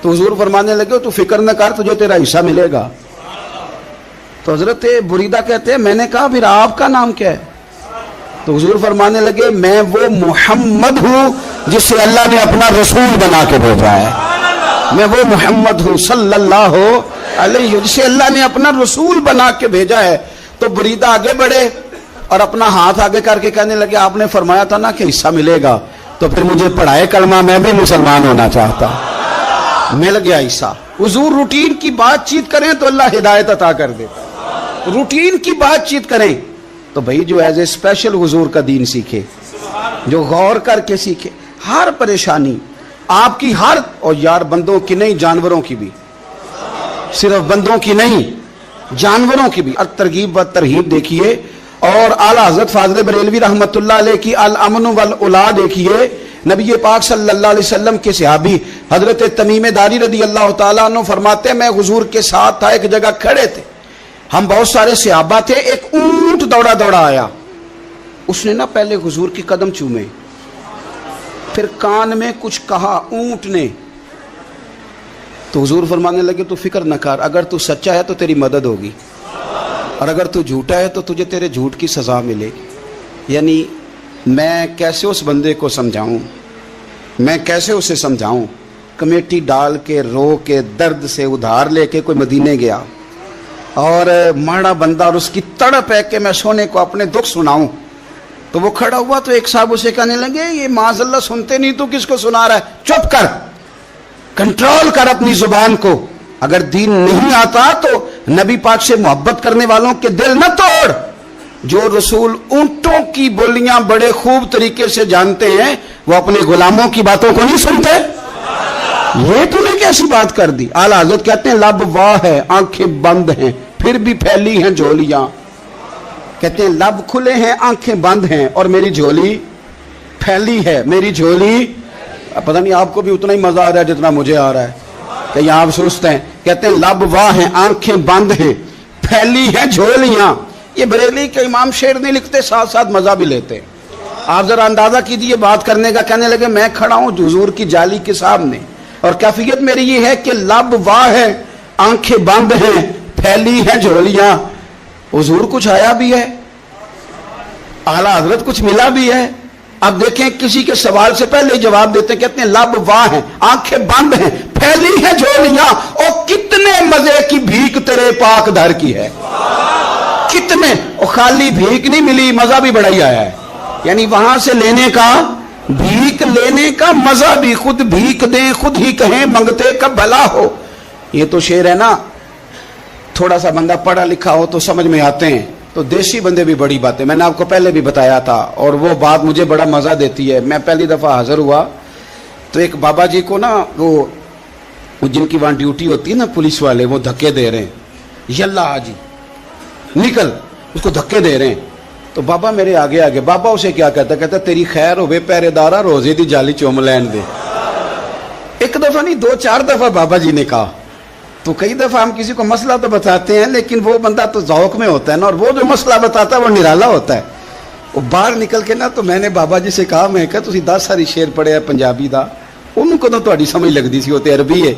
تو حضور فرمانے لگے تو فکر نہ کر, تجھے تیرا حصہ ملے گا. تو حضرت بریدہ کہتے ہیں میں نے کہا پھر آپ کا نام کیا ہے؟ تو حضور فرمانے لگے میں وہ محمد ہوں جسے اللہ نے اپنا رسول بنا کے بھیجا ہے. میں وہ محمد ہوں صلی اللہ علیہ جسے اللہ نے اپنا رسول بنا کے بھیجا ہے. تو بریدہ آگے بڑھے اور اپنا ہاتھ آگے کر کے کہنے لگے آپ نے فرمایا تھا نا کہ حصہ ملے گا, تو پھر مجھے پڑھائے کلمہ, میں بھی مسلمان ہونا چاہتا. مل گیا حصہ. حضور روٹین کی بات چیت کریں تو اللہ ہدایت عطا کر دیتا. روٹین کی بات چیت کریں تو بھائی جو ایز اے اسپیشل حضور کا دین سیکھے, جو غور کر کے سیکھے. ہر پریشانی آپ کی, ہر, اور یار بندوں کی نہیں جانوروں کی بھی, صرف بندوں کی نہیں جانوروں کی بھی. ترغیب و ترہیب دیکھیے. اور اعلیٰ حضرت فاضل بریلوی رحمۃ اللہ علیہ کی الامن والاولا دیکھیے. نبی پاک صلی اللہ علیہ وسلم کے صحابی حضرت تمیم داری رضی اللہ تعالیٰ عنہ فرماتے ہیں میں حضور کے ساتھ تھا, ایک جگہ کھڑے تھے, ہم بہت سارے صحابہ تھے. ایک اونٹ دوڑا دوڑا آیا, اس نے نا پہلے حضور کی قدم چومے, پھر کان میں کچھ کہا اونٹ نے. تو حضور فرمانے لگے تو فکر نہ کر, اگر تو سچا ہے تو تیری مدد ہوگی, اور اگر تو جھوٹا ہے تو تجھے تیرے جھوٹ کی سزا ملے گی. یعنی میں کیسے اس بندے کو سمجھاؤں, میں کیسے اسے سمجھاؤں. کمیٹی ڈال کے رو کے درد سے ادھار لے کے کوئی مدینے گیا, اور ماڑا بندہ, اور اس کی تڑپ ہے کہ میں سونے کو اپنے دکھ سناؤں. تو وہ کھڑا ہوا تو ایک صاحب اسے کہنے لگے یہ معاذ اللہ سنتے نہیں تو کس کو سنا رہا ہے؟ چپ کر, کنٹرول کر اپنی زبان کو. اگر دین نہیں آتا تو نبی پاک سے محبت کرنے والوں کے دل نہ توڑ. جو رسول اونٹوں کی بولیاں بڑے خوب طریقے سے جانتے ہیں وہ اپنے غلاموں کی باتوں کو نہیں سنتے. یہ تو نے کیسی بات کر دی. اعلیٰ حضرت کہتے ہیں لب واہ ہے, آنکھیں بند ہیں, پھر بھی پھیلی ہیں جھولیاں. کہتے ہیں لب کھلے ہیں, آنکھیں بند ہیں, اور میری جھولی پھیلی ہے. میری جھولی, پتہ نہیں آپ کو بھی اتنا ہی مزہ آ رہا ہے جتنا مجھے آ رہا ہے, کہ آپ سوچتے ہیں. کہتے ہیں لب واہ ہیں, آنکھیں بند ہیں, پھیلی ہیں جھولیاں. یہ بریلی کے امام شعر نہیں لکھتے, ساتھ ساتھ مزہ بھی لیتے. آپ ذرا اندازہ کیجیے بات کرنے کا. کہنے لگے میں کھڑا ہوں حضور کی جالی کے سامنے, اور کیفیت میری یہ ہے کہ لب واہ ہے, آنکھیں بند ہیں, پھیلی ہیں جھولیاں. حضور کچھ آیا بھی ہے, اعلیٰ حضرت کچھ ملا بھی ہے. اب دیکھیں کسی کے سوال سے پہلے جواب دیتے ہیں. کہتے ہیں لب واہ ہیں, آنکھیں بند ہیں, پھیلی ہیں جھولیاں, اور کتنے مزے کی بھیک تیرے پاک در کی ہے. کتنے, اور خالی بھیک نہیں ملی, مزہ بھی بڑا ہی آیا ہے. یعنی وہاں سے لینے کا, بھیک لینے کا مزہ بھی, خود بھیک دیں خود ہی کہیں منگتے کا بھلا ہو. یہ تو شعر ہے نا, تھوڑا سا بندہ پڑھا لکھا ہو تو سمجھ میں آتے ہیں. تو دیسی بندے بھی بڑی باتیں, میں نے آپ کو پہلے بھی بتایا تھا, اور وہ بات مجھے بڑا مزہ دیتی ہے. میں پہلی دفعہ حاضر ہوا تو ایک بابا جی کو نا, وہ جن کی وہاں ڈیوٹی ہوتی ہے نا پولیس والے, وہ دھکے دے رہے ہیں, یلا حاجی نکل, اس کو دھکے دے رہے ہیں. تو بابا میرے آگے آگے, بابا اسے کیا کہتا, کہتا تیری خیر ہوئے پہرے دارا, روزے دی جالی چوم لین دے. ایک دفعہ نہیں 2-4 دفعہ بابا جی نے کہا. تو کئی دفعہ ہم کسی کو مسئلہ تو بتاتے ہیں لیکن وہ بندہ تو ذوق میں ہوتا ہے نا, اور وہ جو مسئلہ بتاتا ہے وہ نرالا ہوتا ہے. وہ باہر نکل کے نا تو میں نے بابا جی سے کہا, میں کہا تسی 10 ساری شعر پڑھے پنجابی دا, ان کو تو تہاڈی سمجھ لگدی سی, وہ تے عربی ہے.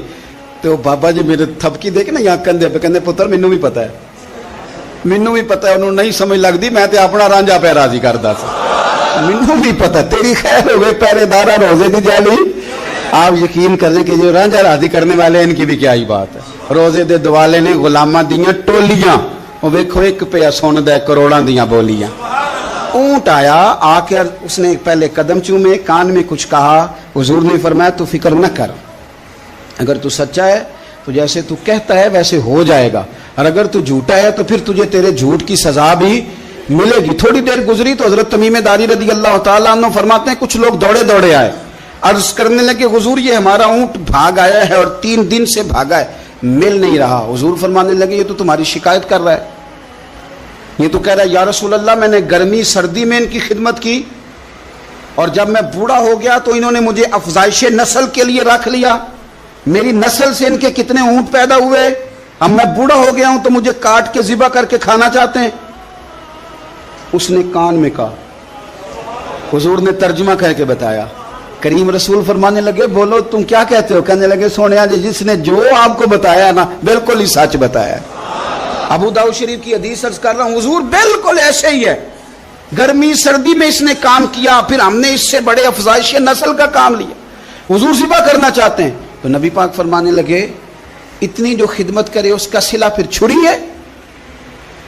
تو بابا جی میرے تھپکی دے کے نا یا کندھے پہ کہندے پتر مینوں بھی پتہ ہے, مینوں بھی پتہ ہے, انہوں نہیں سمجھ لگدی, میں تے اپنا رانجھا پہ راضی کردا سی. مینوں بھی پتہ, تیری خیر ہوئے پہرے دارا روزے دی جالی. آپ یقین کریں کہ جو رانجھا راضی کرنے والے ان کی بھی کیا ہی بات ہے. روزے دے دوالے نے غلاماں دیاں ٹولیاں, وہ ویکھو ایک پیا سن دے کروڑاں دیاں بولیاں. اونٹ آیا, آ کے اس نے پہلے قدم چومے, کان میں کچھ کہا. حضور نے فرمایا تو فکر نہ کر, اگر تو سچا ہے تو جیسے تو کہتا ہے ویسے ہو جائے گا, اور اگر تو جھوٹا ہے تو پھر تجھے تیرے جھوٹ کی سزا بھی ملے گی. تھوڑی دیر گزری تو حضرت تمیم داری رضی اللہ تعالیٰ عنہ فرماتے ہیں کچھ لوگ دوڑے دوڑے آئے, عرض کرنے لگے حضور یہ ہمارا اونٹ بھاگ آیا ہے اور 3 دن سے بھاگا ہے, مل نہیں رہا. حضور فرمانے لگے یہ تو تمہاری شکایت کر رہا ہے, یہ تو کہہ رہا ہے یا رسول اللہ میں نے گرمی سردی میں ان کی خدمت کی, اور جب میں بوڑھا ہو گیا تو انہوں نے مجھے افزائش نسل کے لیے رکھ لیا. میری نسل سے ان کے کتنے اونٹ پیدا ہوئے, اب میں بوڑھا ہو گیا ہوں تو مجھے کاٹ کے ذبح کر کے کھانا چاہتے ہیں. اس نے کان میں کہا, حضور نے ترجمہ کر کے بتایا. کریم رسول فرمانے لگے بولو تم کیا کہتے ہو؟ کہنے لگے سونیا جی جس نے جو آپ کو بتایا نا بالکل ہی سچ بتایا. ابو داؤد شریف کی حدیث عرض کر رہا ہوں, حضور بالکل ایسے ہی ہے, گرمی سردی میں اس نے کام کیا, پھر ہم نے اس سے بڑے افزائش نسل کا کام لیا, حضور ذبح کرنا چاہتے ہیں. تو نبی پاک فرمانے لگے اتنی جو خدمت کرے اس کا صلہ پھر چھری ہے,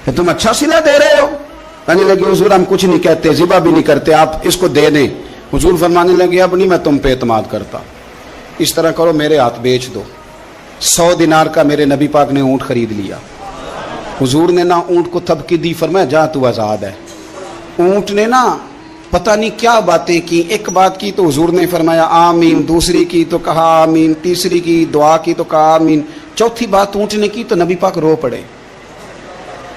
کہ تم اچھا صلہ دے رہے ہو. کہنے لگے حضور ہم کچھ نہیں کہتے, ذبح بھی نہیں کرتے, آپ اس کو دے دیں. حضور فرمانے لگے اب نہیں میں تم پہ اعتماد کرتا, اس طرح کرو میرے ہاتھ بیچ دو. 100 دینار کا میرے نبی پاک نے اونٹ خرید لیا. حضور نے نا اونٹ کو تھپکی دی, فرمایا جا تو آزاد ہے. اونٹ نے نا پتہ نہیں کیا باتیں کی, ایک بات کی تو حضور نے فرمایا آمین, دوسری کی تو کہا آمین, تیسری کی دعا کی تو کہا آمین, چوتھی بات اونٹ نے کی تو نبی پاک رو پڑے.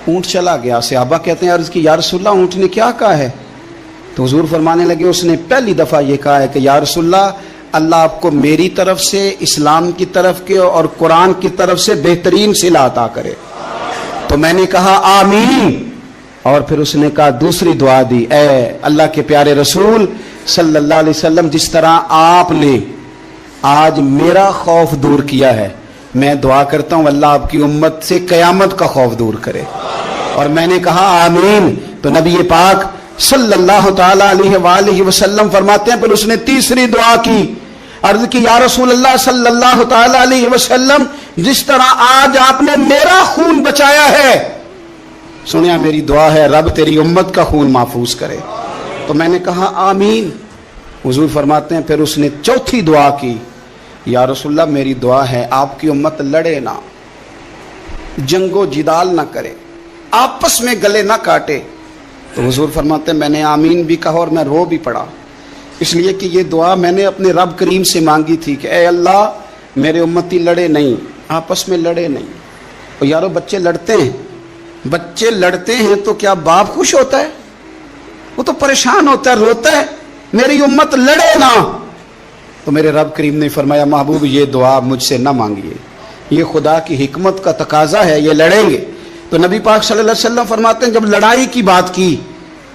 اونٹ چلا گیا. صحابہ کہتے ہیں عرض کی یا رسول اللہ اونٹ نے کیا کہا ہے؟ تو حضور فرمانے لگے اس نے پہلی دفعہ یہ کہا ہے کہ یا رسول اللہ اللہ آپ کو میری طرف سے, اسلام کی طرف کے اور قرآن کی طرف سے بہترین صلہ عطا کرے. تو میں نے کہا آمین, اور پھر اس نے کہا دوسری دعا دی, اے اللہ کے پیارے رسول صلی اللہ علیہ وسلم جس طرح آپ نے آج میرا خوف دور کیا ہے, میں دعا کرتا ہوں اللہ آپ کی امت سے قیامت کا خوف دور کرے. اور میں نے کہا آمین. تو نبی پاک صلی اللہ تعالی علیہ وآلہ وسلم فرماتے ہیں پھر اس نے تیسری دعا کی, عرض کی یا رسول اللہ صلی اللہ تعالی علیہ وسلم جس طرح آج آپ نے میرا خون بچایا ہے, سنیا میری دعا ہے رب تیری امت کا خون محفوظ کرے. تو میں نے کہا آمین. حضور فرماتے ہیں پھر اس نے چوتھی دعا کی, یا رسول اللہ میری دعا ہے آپ کی امت لڑے نہ, جنگ و جدال نہ کرے, آپس میں گلے نہ کاٹے. تو حضور فرماتے ہیں میں نے آمین بھی کہا اور میں رو بھی پڑا, اس لیے کہ یہ دعا میں نے اپنے رب کریم سے مانگی تھی کہ اے اللہ میرے امتی لڑے نہیں, آپس میں لڑے نہیں. اور یارو بچے لڑتے ہیں, بچے لڑتے ہیں تو کیا باپ خوش ہوتا ہے؟ وہ تو پریشان ہوتا ہے, روتا ہے میری امت لڑے نہ. تو میرے رب کریم نے فرمایا محبوب یہ دعا مجھ سے نہ مانگیے, یہ خدا کی حکمت کا تقاضا ہے, یہ لڑیں گے. تو نبی پاک صلی اللہ علیہ وسلم فرماتے ہیں جب لڑائی کی بات کی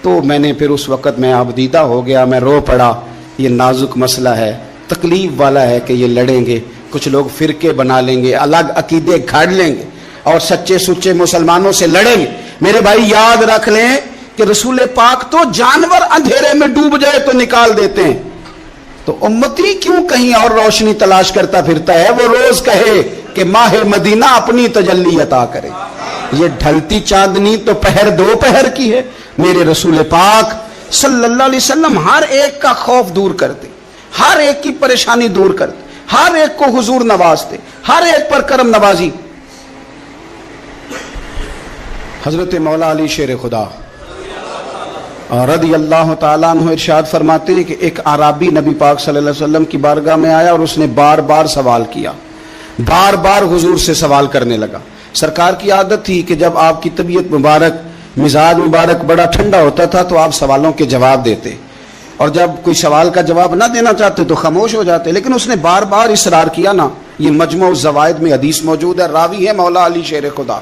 تو میں نے پھر اس وقت میں آبدیدہ ہو گیا, میں رو پڑا. یہ نازک مسئلہ ہے, تکلیف والا ہے کہ یہ لڑیں گے, کچھ لوگ فرقے بنا لیں گے, الگ عقیدے گھڑ لیں گے اور سچے سچے مسلمانوں سے لڑیں گے. میرے بھائی یاد رکھ لیں کہ رسول پاک تو جانور اندھیرے میں ڈوب جائے تو نکال دیتے ہیں, تو امتی کیوں کہیں اور روشنی تلاش کرتا پھرتا ہے؟ وہ روز کہے کہ ماہ مدینہ اپنی تجلی عطا کرے. یہ ڈھلتی چاندنی تو پہر دو پہر کی ہے. میرے رسول پاک صلی اللہ علیہ وسلم ہر ایک کا خوف دور کرتے, ہر ایک کی پریشانی دور کرتے, ہر ایک کو حضور نوازتے, ہر ایک پر کرم نوازی. حضرت مولا علی شیر خدا رضی اللہ تعالیٰ عنہ ارشاد فرماتے ہیں کہ ایک عربی نبی پاک صلی اللہ علیہ وسلم کی بارگاہ میں آیا اور اس نے بار بار سوال کیا, بار بار حضور سے سوال کرنے لگا. سرکار کی عادت تھی کہ جب آپ کی طبیعت مبارک, مزاج مبارک بڑا ٹھنڈا ہوتا تھا تو آپ سوالوں کے جواب دیتے, اور جب کوئی سوال کا جواب نہ دینا چاہتے تو خاموش ہو جاتے. لیکن اس نے بار بار اصرار کیا نا یہ مجموع الزوائد میں حدیث موجود ہے، راوی ہے مولا علی شیر خدا۔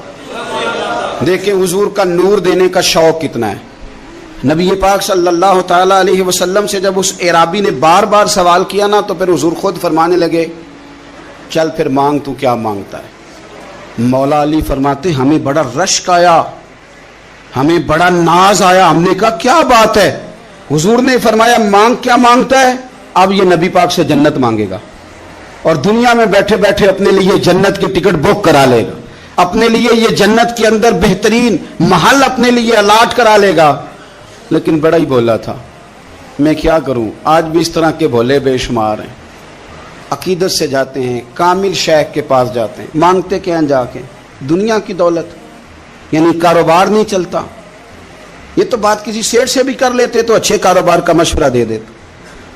دیکھیں حضور کا نور دینے کا شوق کتنا ہے۔ نبی پاک صلی اللہ تعالیٰ علیہ وسلم سے جب اس اعرابی نے بار بار سوال کیا نا تو پھر حضور خود فرمانے لگے چل پھر مانگ، تو کیا مانگتا ہے؟ مولا علی فرماتے ہمیں بڑا رشک آیا، ہمیں بڑا ناز آیا، ہم نے کہا کیا بات ہے؟ حضور نے فرمایا مانگ، کیا مانگتا ہے؟ اب یہ نبی پاک سے جنت مانگے گا اور دنیا میں بیٹھے بیٹھے اپنے لیے جنت کی ٹکٹ بک کرا لے گا، اپنے لیے یہ جنت کے اندر بہترین محل اپنے لیے الاٹ کرا لے گا۔ لیکن بڑا ہی بولا تھا، میں کیا کروں، آج بھی اس طرح کے بھولے بے شمار ہیں، عقیدت سے جاتے ہیں، کامل شیخ کے پاس جاتے ہیں، مانگتے کیا ہیں جا کے؟ دنیا کی دولت، یعنی کاروبار نہیں چلتا۔ یہ تو بات کسی سیٹ سے بھی کر لیتے تو اچھے کاروبار کا مشورہ دے دیتے۔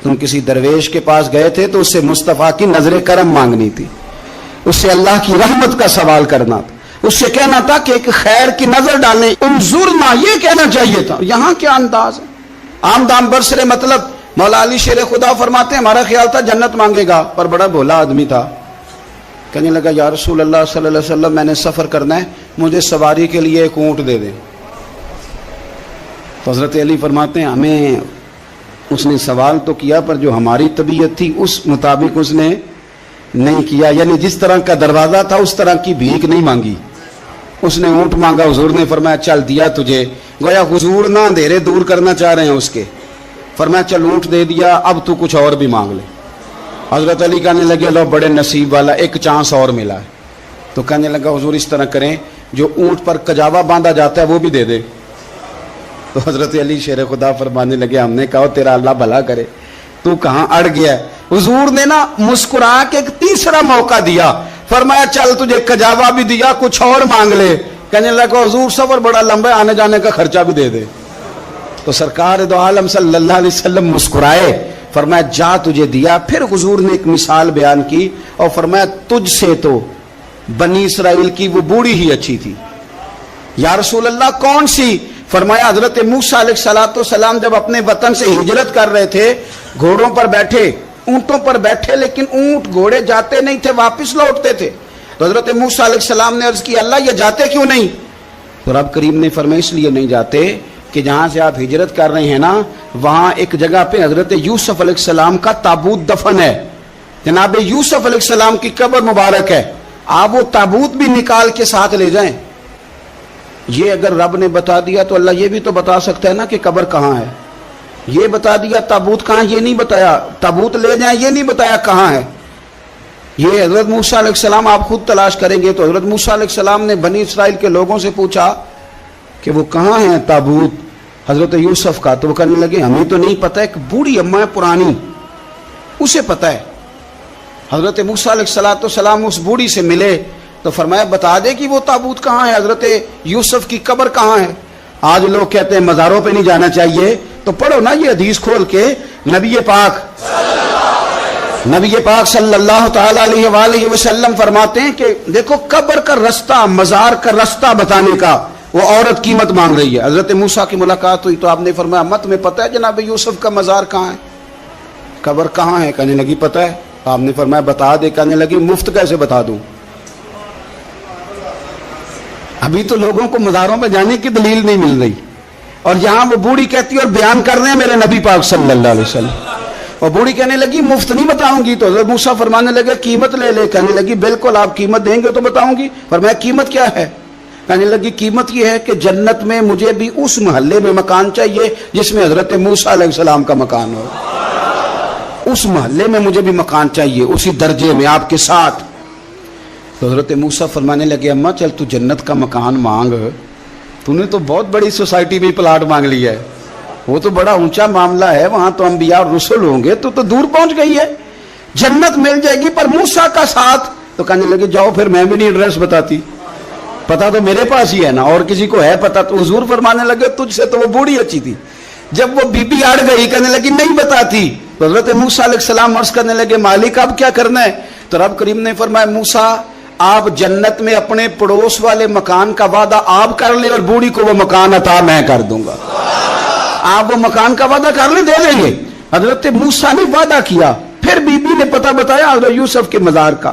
تم کسی درویش کے پاس گئے تھے تو اس سے مصطفیٰ کی نظر کرم مانگنی تھی، اس سے اللہ کی رحمت کا سوال کرنا تھا، اس سے کہنا تھا کہ ایک خیر کی نظر ڈالیں، انظرنا، یہ کہنا چاہیے تھا۔ یہاں کیا انداز ہے، عام دام برسرے مطلب۔ مولا علی شیر خدا فرماتے ہیں ہمارا خیال تھا جنت مانگے گا، پر بڑا بھولا آدمی تھا، کہنے لگا یا رسول اللہ صلی اللہ علیہ وسلم میں نے سفر کرنا ہے، مجھے سواری کے لیے ایک اونٹ دے دیں۔ تو حضرت علی فرماتے ہیں ہمیں اس نے سوال تو کیا پر جو ہماری طبیعت تھی اس مطابق اس نے نہیں کیا، یعنی جس طرح کا دروازہ تھا اس طرح کی بھیک نہیں مانگی۔ اس نے اونٹ مانگا، حضور نے فرمایا چل دیا تجھے، گویا حضور نہ اندھیرے دور کرنا چاہ رہے ہیں اس کے، فرمایا چل اونٹ دے دیا، اب تو کچھ اور بھی مانگ لے۔ حضرت علی کہنے لگے لو بڑے نصیب والا، ایک چانس اور ملا ہے۔ تو کہنے لگا حضور اس طرح کریں جو اونٹ پر کجاوا باندھا جاتا ہے وہ بھی دے دے۔ تو حضرت علی شیر خدا فرمانے لگے ہم نے کہا تیرا اللہ بھلا کرے، تو کہاں اڑ گیا ہے؟ حضور نے نا مسکرا کے ایک تیسرا موقع دیا، فرمایا چل تجھے کجاوا بھی دیا، کچھ اور مانگ لے۔ کہنے لگا حضور سفر بڑا لمبا ہے، آنے جانے کا خرچہ بھی دے دے۔ تو سرکار دو عالم صلی اللہ علیہ وسلم مسکرائے، فرمایا جا تجھے دیا۔ پھر حضور نے ایک مثال بیان کی اور فرمایا تجھ سے تو بنی اسرائیل کی وہ بوڑھی ہی اچھی تھی۔ یا رسول اللہ کون سی؟ فرمایا حضرت موسیٰ علیہ السلام جب اپنے وطن سے ہجرت کر رہے تھے، گھوڑوں پر بیٹھے، اونٹوں پر بیٹھے، لیکن اونٹ گھوڑے جاتے نہیں تھے، واپس لوٹتے تھے۔ تو حضرت موسیٰ علیہ السلام نے عرض کی اللہ یہ جاتے کیوں نہیں؟ تو رب کریم نے فرمایا اس لیے نہیں جاتے کہ جہاں سے آپ ہجرت کر رہے ہیں نا وہاں ایک جگہ پہ حضرت یوسف علیہ السلام کا تابوت دفن ہے، جناب یوسف علیہ السلام کی قبر مبارک ہے، آپ وہ تابوت بھی نکال کے ساتھ لے جائیں۔ یہ اگر رب نے بتا دیا تو اللہ یہ بھی تو بتا سکتا ہے نا کہ قبر کہاں ہے۔ یہ بتا دیا تابوت کہاں، یہ نہیں بتایا، تابوت لے جائیں یہ نہیں بتایا کہاں ہے۔ یہ حضرت موسیٰ علیہ السلام آپ خود تلاش کریں گے تو حضرت موسیٰ علیہ السلام نے بنی اسرائیل کے لوگوں سے پوچھا کہ وہ کہاں ہے تابوت حضرت یوسف کا، تو وہ کہنے لگے ہمیں تو نہیں پتہ، ایک بوڑھی اماں ہے پرانی اسے پتہ ہے۔ حضرت موسیٰ علیہ السلام اس بوڑھی سے ملے تو فرمایا بتا دے کہ وہ تابوت کہاں ہے، حضرت یوسف کی قبر کہاں ہے۔ آج لوگ کہتے ہیں مزاروں پہ نہیں جانا چاہیے، تو پڑھو نا یہ حدیث کھول کے، نبی پاک صلی اللہ تعالی علیہ وآلہ وسلم فرماتے ہیں کہ دیکھو قبر کا رستہ، مزار کا رستہ بتانے کا وہ عورت قیمت مانگ رہی ہے۔ حضرت موسیٰ کی ملاقات ہوئی تو آپ نے فرمایا مت میں پتہ ہے جناب یوسف کا مزار کہاں ہے، قبر کہاں ہے؟ کہنے لگی پتہ ہے۔ آپ نے فرمایا بتا دے۔ کہنے لگی مفت کیسے بتا دوں، ابھی تو لوگوں کو مزاروں پہ جانے کی دلیل نہیں مل رہی، اور یہاں وہ بوڑھی کہتی ہے اور بیان کر رہے ہیں میرے نبی پاک صلی اللہ علیہ وسلم، اور بوڑھی کہنے لگی مفت نہیں بتاؤں گی۔ تو حضرت موسیٰ فرمانے لگے قیمت لے لے۔ کہنے لگی بالکل آپ قیمت دیں گے تو بتاؤں گی۔ فرمایا قیمت کیا ہے؟ کہنے لگی قیمت یہ ہے کہ جنت میں مجھے بھی اس محلے میں مکان چاہیے جس میں حضرت موسیٰ علیہ السلام کا مکان ہو، اس محلے میں مجھے بھی مکان چاہیے، اسی درجے میں آپ کے ساتھ۔ تو حضرت موسیٰ فرمانے لگے اماں چل تو جنت کا مکان مانگ، تو نے تو بہت بڑی سوسائٹی میں پلاٹ مانگ لیا ہے، وہ تو بڑا اونچا معاملہ ہے، وہاں تو انبیاء اور رسول ہوں گے، تو دور پہنچ گئی ہے، جنت مل جائے گی پر موسیٰ کا ساتھ۔ تو کہنے لگے جاؤ پھر میں بھی نہیں ایڈریس بتاتی، پتا تو میرے پاس ہی ہے نا، اور کسی کو ہے پتا؟ تو حضور فرمانے لگے تجھ سے تو وہ بوڑھی اچھی تھی۔ جب وہ بی بی اڑ گئی کہنے لگی نہیں بتاتی، تو حضرت موسیٰ علیہ السلام عرض کرنے لگے مالک اب کیا کرنا ہے؟ تو رب کریم نے فرمایا موسیٰ آپ جنت میں اپنے پڑوس والے مکان کا وعدہ آپ کر لیں اور بوڑھی کو وہ مکان عطا میں کر دوں گا۔ آپ وہ مکان کا وعدہ کر لیں، دے دیں گے۔ حضرت موسیٰ نے وعدہ کیا، پھر بی بی نے پتہ بتایا حضرت یوسف کے مزار کا۔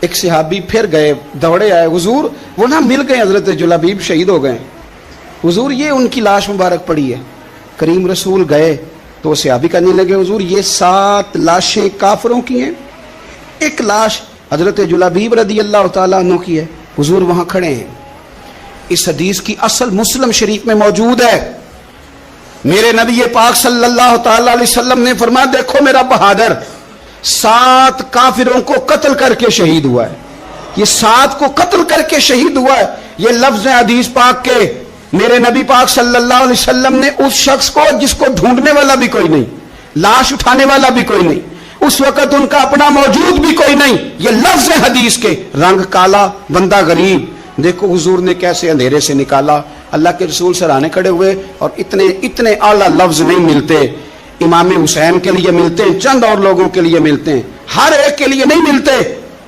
ایک صحابی پھر گئے, دوڑے آئے, حضور وہ نہ مل گئے, حضرت جلابیب شہید ہو گئے, حضور یہ ان کی لاش مبارک پڑی ہے. کریم رسول گئے تو صحابی کہنے لگے, حضور یہ 7 لاشیں کافروں کی ہیں, ایک لاش حضرت جلابیب رضی اللہ تعالیٰ عنہ کی ہے. حضور وہاں کھڑے ہیں. اس حدیث کی اصل مسلم شریف میں موجود ہے. میرے نبی پاک صلی اللہ تعالیٰ علیہ وسلم نے فرمایا, دیکھو میرا بہادر 7 کافروں کو قتل کر کے شہید ہوا ہے. یہ 7 کو قتل کر کے شہید ہوا ہے. یہ لفظ ہیں حدیث پاک کے. میرے نبی پاک صلی اللہ علیہ وسلم نے اس شخص کو, جس کو ڈھونڈنے والا بھی کوئی نہیں, لاش اٹھانے والا بھی کوئی نہیں, اس وقت ان کا اپنا موجود بھی کوئی نہیں, یہ لفظ ہے حدیث کے, رنگ کالا, بندہ غریب, دیکھو حضور نے کیسے اندھیرے سے نکالا. اللہ کے رسول سرانے کھڑے ہوئے, اور اتنے اعلیٰ لفظ نہیں ملتے. امام حسین کے لیے ملتے ہیں, چند اور لوگوں کے لیے ملتے ہیں, ہر ایک کے لیے نہیں ملتے.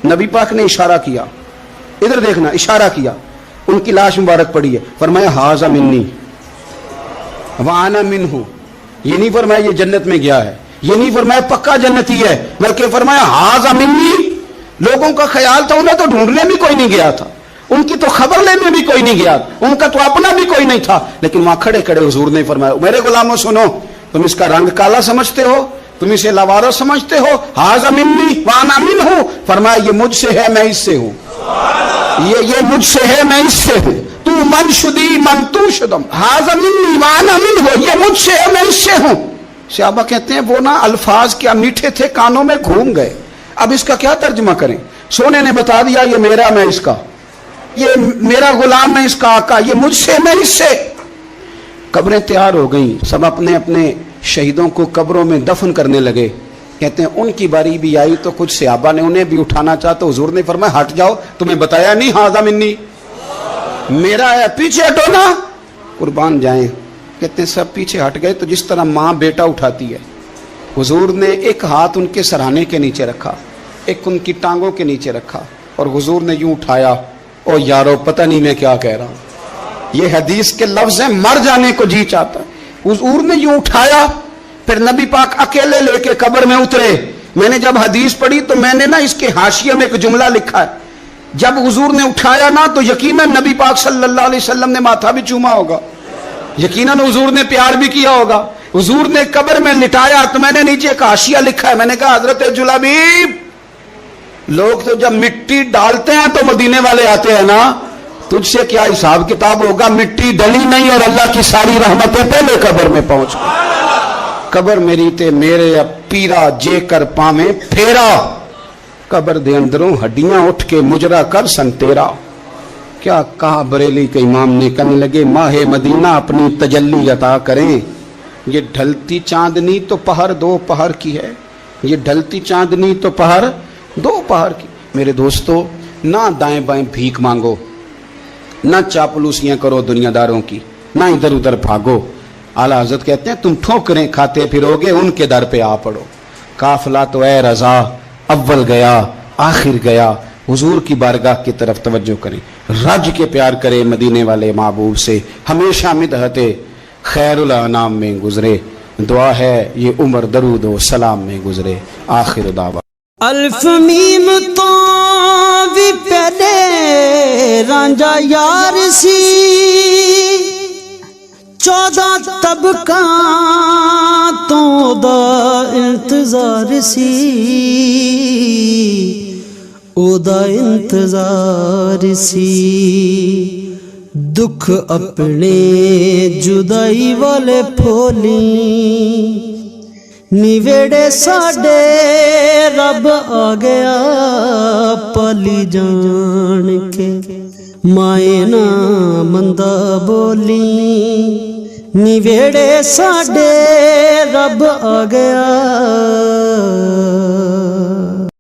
نبی پاک نے اشارہ کیا, ادھر دیکھنا, اشارہ کیا, ان کی لاش مبارک پڑی ہے. فرمایا ھذا منی وانا منہ. یہ نہیں فرمایا یہ جنت میں گیا ہے, یہ نہیں فرمایا پکا جنتی ہے, بلکہ فرمایا ھذا منی. لوگوں کا خیال تھا انہیں تو ڈھونڈنے بھی کوئی نہیں گیا تھا, ان کی تو خبر لینے بھی کوئی نہیں گیا, ان کا تو اپنا بھی کوئی نہیں تھا, لیکن وہاں کھڑے کھڑے حضور نے فرمایا, میرے غلاموں سنو, تم اس کا رنگ کالا سمجھتے ہو, تم اسے لوارس سمجھتے ہو, ھذا منی وانا منہ. فرمایا یہ مجھ سے ہے, میں اس سے ہوں. یہ مجھ سے ہے, میں اس سے ہوں. تو من شدی من تو شدم, ھذا منی وانا منہ, یہ مجھ سے ہے, میں اس سے ہوں. صحابہ کہتے ہیں وہ نا الفاظ کیا میٹھے تھے, کانوں میں گھوم گئے. اب اس کا کیا ترجمہ کریں؟ سونے نے بتا دیا یہ میرا, میں اس کا, یہ میرا غلام, میں اس کا آقا, یہ مجھ سے, میں اس سے. قبریں تیار ہو گئیں, سب اپنے اپنے شہیدوں کو قبروں میں دفن کرنے لگے. کہتے ہیں ان کی باری بھی آئی تو کچھ صحابہ نے انہیں بھی اٹھانا چاہا تو حضور نے فرمایا ہٹ جاؤ, تمہیں بتایا نہیں ھذا منی, میرا ہے, پیچھے ہٹو نا, قربان جائیں. کہتے ہیں سب پیچھے ہٹ گئے. تو جس طرح ماں بیٹا اٹھاتی ہے, حضور نے ایک ہاتھ ان کے سرہانے کے نیچے رکھا, ایک ان کی ٹانگوں کے نیچے رکھا, اور حضور نے یوں اٹھایا. او یارو پتہ نہیں میں کیا کہہ رہا ہوں, یہ حدیث کے لفظ ہیں, مر جانے کو جی چاہتا ہے. حضور نے یوں اٹھایا, پھر نبی پاک اکیلے لے کے قبر میں اترے. میں نے جب حدیث پڑھی تو میں نے نا اس کے حاشیے میں ایک جملہ لکھا ہے, جب حضور نے اٹھایا نا تو یقیناً نبی پاک صلی اللہ علیہ وسلم نے ماتھا بھی چوما ہوگا, یقیناً حضور نے پیار بھی کیا ہوگا. حضور نے قبر میں لٹایا تو میں نے نیچے ایک حاشیہ لکھا ہے, میں نے کہا حضرت جلابیب, لوگ تو جب مٹی ڈالتے ہیں تو مدینے والے آتے ہیں نا, تجھ سے کیا حساب کتاب ہوگا, مٹی ڈلی نہیں اور اللہ کی ساری رحمتیں پہلے قبر میں پہنچ گئی. قبر میری تے میرے اب پیرا جے کر پامیں پھیرا, قبر دے اندروں ہڈیاں اٹھ کے مجرا کر سن تیرا. کیا کہا بریلی کے امام نے, کہنے لگے ماہ مدینہ اپنی تجلی عطا کریں. یہ ڈھلتی چاندنی تو پہر 2 پہر کی ہے, یہ ڈھلتی چاندنی تو پہر 2 پہر کی. میرے دوستو, نہ دائیں بائیں بھیک مانگو, نہ چاپلوسیاں کرو دنیا داروں کی, نہ ادھر ادھر بھاگو. اعلیٰ حضرت کہتے ہیں تم ٹھوکریں کھاتے پھرو گے, ان کے در پہ آ پڑو. قافلہ تو اے رضا اول گیا آخر گیا. حضور کی بارگاہ کی طرف توجہ کریں, رج کے پیار کرے مدینے والے محبوب سے, ہمیشہ مدحت خیر الانام میں گزرے. دعا ہے یہ عمر درود و سلام میں گزرے. آخر دعوا الف میم تو بھی پہلے رانجا یار سی, 14 طبقہ تو دا انتظار سی, او دا انتظار سی. دکھ اپنے جدائی والے پھولی, نیویڑے ساڈے رب آ گیا پالی جان کے. مائیں نا مندہ بولی, نیویڑے ساڈے رب آ گیا